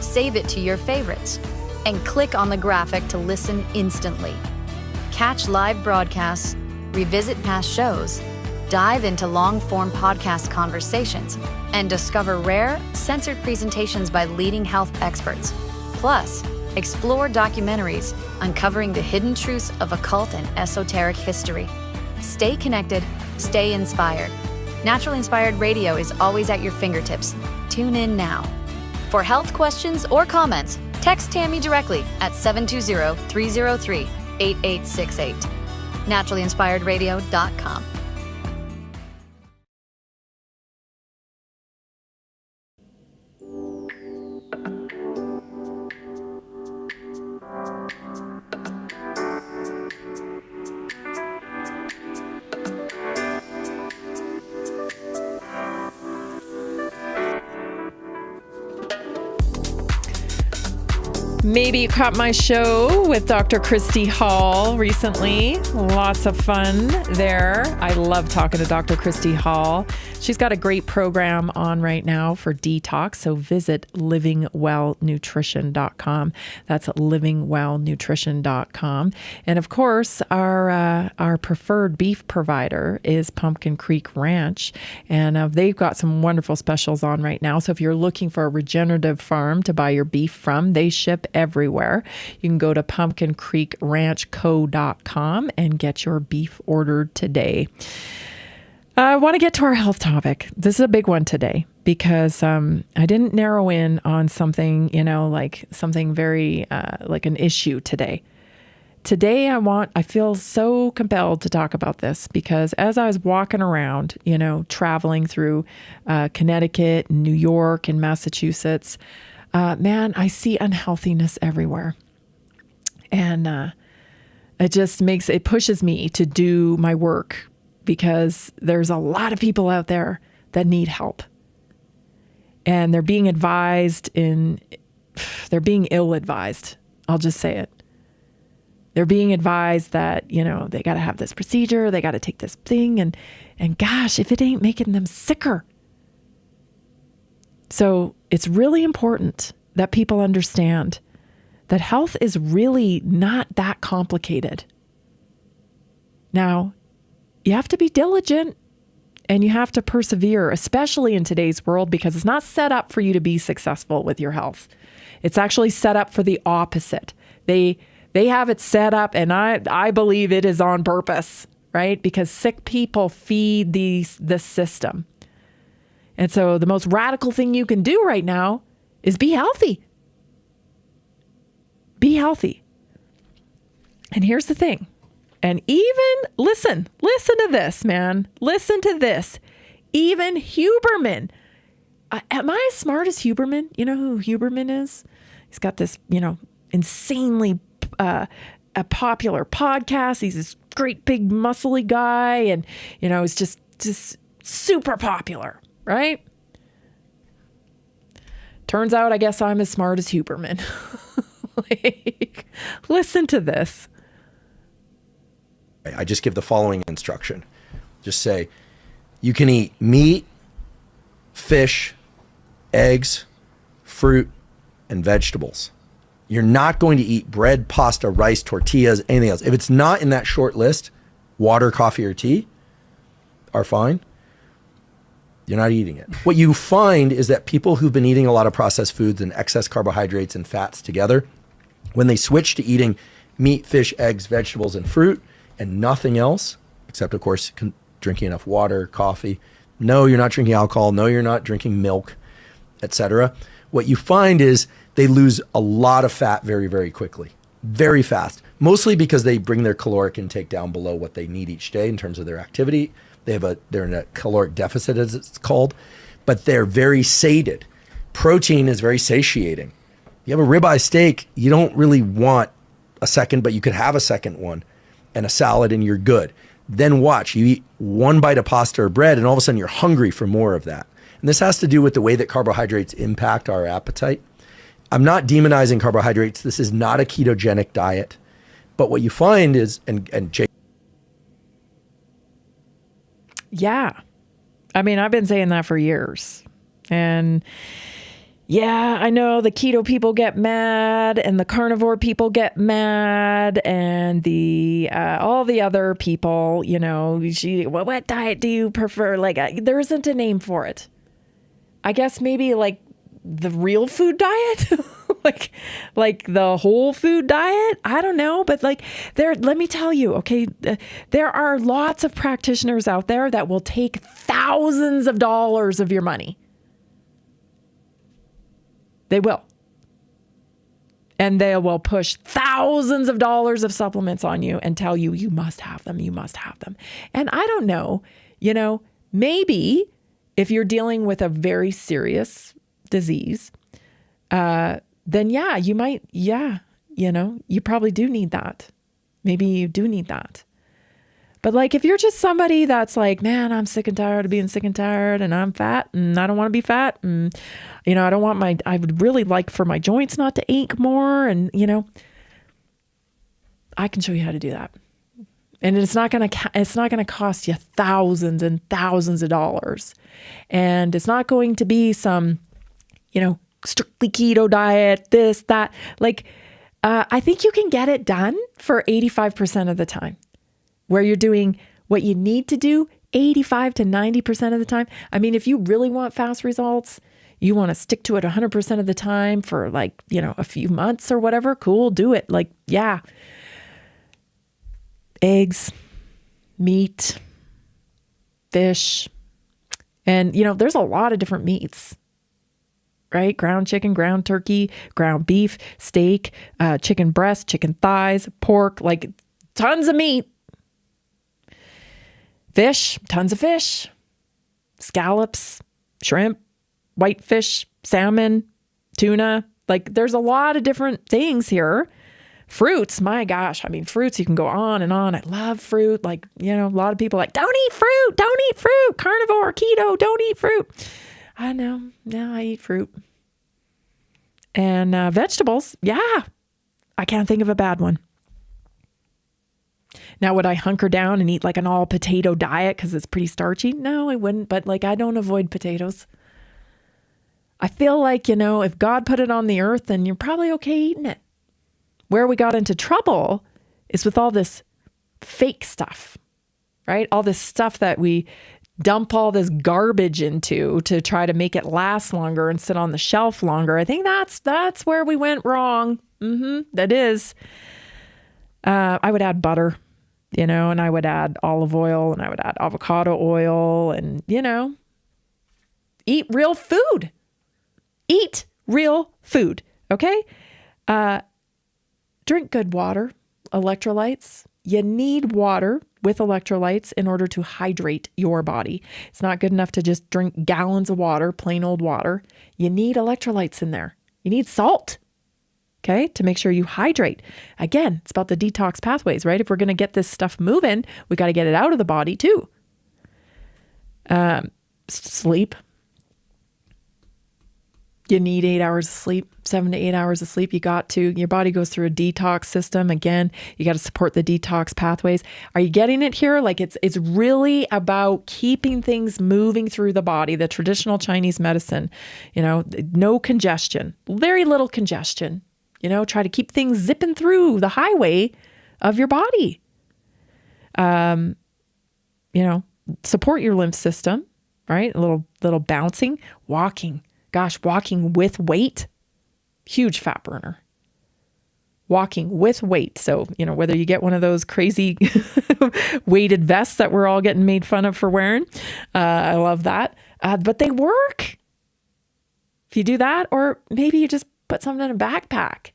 save it to your favorites, and click on the graphic to listen instantly. Catch live broadcasts, revisit past shows, dive into long-form podcast conversations, and discover rare, censored presentations by leading health experts. Plus, explore documentaries uncovering the hidden truths of occult and esoteric history. Stay connected, stay inspired. Naturally Inspired Radio is always at your fingertips. Tune in now. For health questions or comments, text Tammy directly at 720-303-8868. naturallyinspiredradio.com. Maybe you caught my show with Dr. Christy Hall recently. Lots of fun there. I love talking to Dr. Christy Hall. She's got a great program on right now for detox, so visit livingwellnutrition.com. That's livingwellnutrition.com. And of course, our preferred beef provider is Pumpkin Creek Ranch, and they've got some wonderful specials on right now. So if you're looking for a regenerative farm to buy your beef from, they ship everywhere. You can go to pumpkincreekranchco.com and get your beef ordered today. I want to get to our health topic. This is a big one today because I didn't narrow in on something, like something very like an issue today. Today, I feel so compelled to talk about this because as I was walking around, traveling through Connecticut, and New York, and Massachusetts, man, I see unhealthiness everywhere. And it pushes me to do my work because there's a lot of people out there that need help. And they're being ill-advised. I'll just say it. They're being advised that, they got to have this procedure, they got to take this thing, and gosh, if it ain't making them sicker. So it's really important that people understand that health is really not that complicated. Now, you have to be diligent and you have to persevere, especially in today's world, because it's not set up for you to be successful with your health. It's actually set up for the opposite. They have it set up, and I believe it is on purpose, right? Because sick people feed this system. And so the most radical thing you can do right now is be healthy. Be healthy. And here's the thing. And even, listen to this, man. Listen to this. Even Huberman. Am I as smart as Huberman? You know who Huberman is? He's got this, insanely a popular podcast. He's this great big muscly guy, and he's just super popular, right? Turns out, I guess I'm as smart as Huberman. Like, listen to this. I just give the following instruction. Just say, you can eat meat, fish, eggs, fruit, and vegetables. You're not going to eat bread, pasta, rice, tortillas, anything else. If it's not in that short list, water, coffee, or tea are fine. You're not eating it. What you find is that people who've been eating a lot of processed foods and excess carbohydrates and fats together, when they switch to eating meat, fish, eggs, vegetables, and fruit, and nothing else, except, of course, drinking enough water, coffee. No, you're not drinking alcohol. No, you're not drinking milk, etc. What you find is they lose a lot of fat very, very quickly, very fast, mostly because they bring their caloric intake down below what they need each day in terms of their activity. They're in a caloric deficit, as it's called, but they're very sated. Protein is very satiating. You have a ribeye steak, you don't really want a second, but you could have a second one and a salad and you're good. Then watch, you eat one bite of pasta or bread and all of a sudden you're hungry for more of that. And this has to do with the way that carbohydrates impact our appetite. I'm not demonizing carbohydrates. This is not a ketogenic diet. But what you find is, and Jake. Yeah. I mean, I've been saying that for years. And yeah, I know the keto people get mad and the carnivore people get mad and the all the other people, what diet do you prefer? Like, there isn't a name for it. I guess maybe like the real food diet, like the whole food diet. I don't know, but let me tell you, okay, there are lots of practitioners out there that will take thousands of dollars of your money. They will. And they will push thousands of dollars of supplements on you and tell you, you must have them, you must have them. And I don't know, maybe if you're dealing with a very serious disease, then yeah, you might, you probably do need that. Maybe you do need that. But if you're just somebody that's like, man, I'm sick and tired of being sick and tired and I'm fat and I don't want to be fat and, I would really like for my joints not to ache more. And, I can show you how to do that. And it's not going to cost you thousands and thousands of dollars. And it's not going to be some, strictly keto diet, this, that. I think you can get it done for 85% of the time, where you're doing what you need to do 85 to 90% of the time. I mean, if you really want fast results, you want to stick to it 100% of the time for a few months or whatever, cool, do it. Eggs, meat, fish, and, there's a lot of different meats, right? Ground chicken, ground turkey, ground beef, steak, chicken breast, chicken thighs, pork, tons of meat. Fish, tons of fish, scallops, shrimp, whitefish, salmon, tuna. There's a lot of different things here. Fruits, my gosh. I mean, fruits, you can go on and on. I love fruit. A lot of people don't eat fruit, carnivore, keto, don't eat fruit. I know. No, I eat fruit. And vegetables, yeah. I can't think of a bad one. Now, would I hunker down and eat an all potato diet because it's pretty starchy? No, I wouldn't. But I don't avoid potatoes. I feel if God put it on the earth, then you're probably okay eating it. Where we got into trouble is with all this fake stuff, right? All this stuff that we dump all this garbage into to try to make it last longer and sit on the shelf longer. I think that's where we went wrong. That is. I would add butter, and I would add olive oil and I would add avocado oil and, eat real food. Eat real food. Okay. Drink good water, electrolytes. You need water with electrolytes in order to hydrate your body. It's not good enough to just drink gallons of water, plain old water. You need electrolytes in there. You need salt. okay, to make sure you hydrate. Again, it's about the detox pathways, right? If we're going to get this stuff moving, we got to get it out of the body too. Sleep. You need 8 hours of sleep, 7 to 8 hours of sleep. Your body goes through a detox system. Again, you got to support the detox pathways. Are you getting it here? Like it's really about keeping things moving through the body, the traditional Chinese medicine, no congestion, very little congestion, try to keep things zipping through the highway of your body. Support your lymph system, right? A little bouncing, walking. Gosh, walking with weight, huge fat burner. Walking with weight. So, whether you get one of those crazy weighted vests that we're all getting made fun of for wearing, I love that. But they work. If you do that, or maybe you just put something in a backpack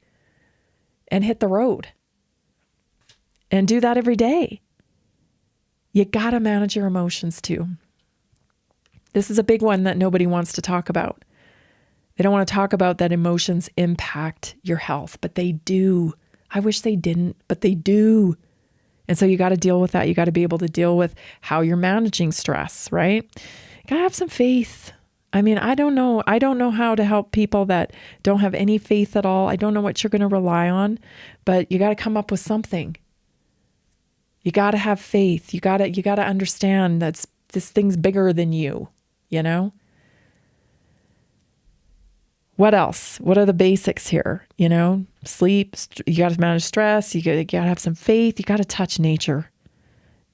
and hit the road and do that every day. You got to manage your emotions too. This is a big one that nobody wants to talk about. They don't want to talk about that emotions impact your health, but they do. I wish they didn't, but they do. And so you got to deal with that. You got to be able to deal with how you're managing stress, right? You got to have some faith. I mean, I don't know how to help people that don't have any faith at all. I don't know what you're going to rely on, but you got to come up with something. You got to have faith. You got to understand that this thing's bigger than you, What else? What are the basics here? Sleep, you got to manage stress, you got to have some faith, you got to touch nature.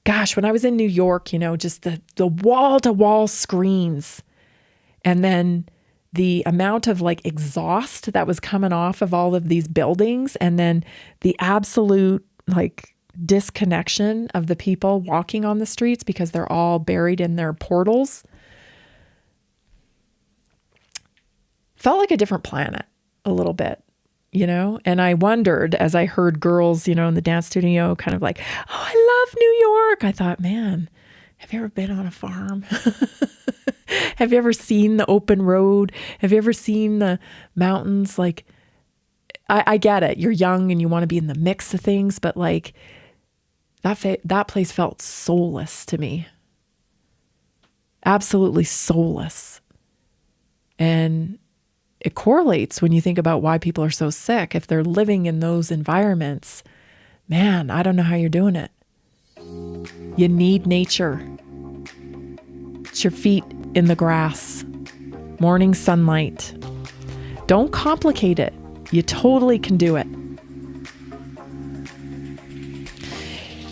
Gosh, when I was in New York, just the wall-to-wall screens, and then the amount of exhaust that was coming off of all of these buildings, and then the absolute disconnection of the people walking on the streets because they're all buried in their portals. Felt like a different planet a little bit, and I wondered as I heard girls, in the dance studio kind of oh, I love New York. I thought, man, have you ever been on a farm? Have you ever seen the open road? Have you ever seen the mountains? I get it. You're young and you want to be in the mix of things, but that place felt soulless to me. Absolutely soulless. And it correlates when you think about why people are so sick. If they're living in those environments, man, I don't know how you're doing it. You need nature. It's your feet in the grass, morning sunlight. Don't complicate it. You totally can do it.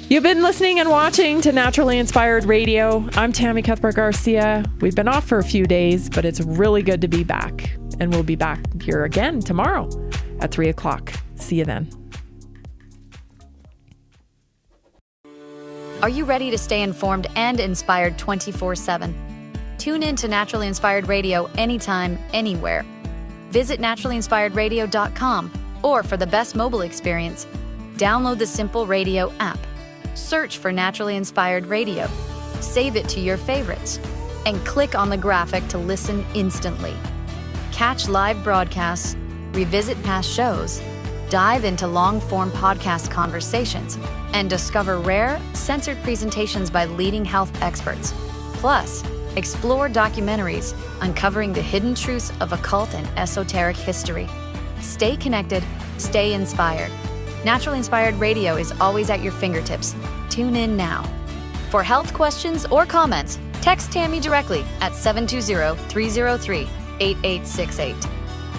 You've been listening and watching to Naturally Inspired Radio. I'm Tammy Cuthbert-Garcia. We've been off for a few days, but it's really good to be back. And we'll be back here again tomorrow at 3 o'clock. See you then. Are you ready to stay informed and inspired 24/7? Tune in to Naturally Inspired Radio anytime, anywhere. Visit naturallyinspiredradio.com, or for the best mobile experience, download the Simple Radio app. Search for Naturally Inspired Radio, save it to your favorites, and click on the graphic to listen instantly. Catch live broadcasts, revisit past shows, dive into long-form podcast conversations, and discover rare, censored presentations by leading health experts. Plus, explore documentaries uncovering the hidden truths of occult and esoteric history. Stay connected, stay inspired. Naturally Inspired Radio is always at your fingertips. Tune in now. For health questions or comments, text Tammy directly at 720-303-8868.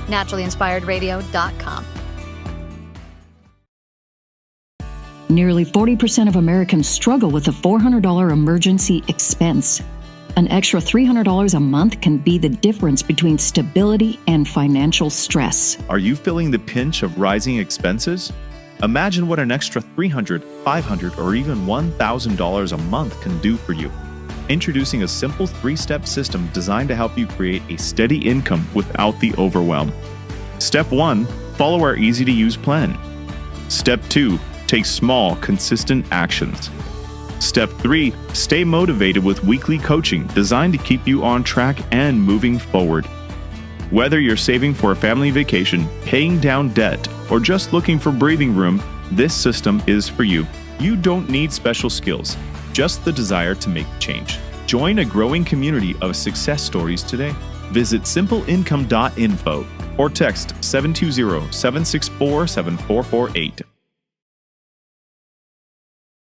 naturallyinspiredradio.com. Nearly 40% of Americans struggle with a $400 emergency expense. An extra $300 a month can be the difference between stability and financial stress. Are you feeling the pinch of rising expenses? Imagine what an extra $300, $500, or even $1,000 a month can do for you. Introducing a simple 3-step system designed to help you create a steady income without the overwhelm. Step 1, follow our easy-to-use plan. Step 2, take small, consistent actions. Step 3, stay motivated with weekly coaching designed to keep you on track and moving forward. Whether you're saving for a family vacation, paying down debt, or just looking for breathing room, this system is for you. You don't need special skills, just the desire to make change. Join a growing community of success stories today. Visit simpleincome.info or text 720-764-7448.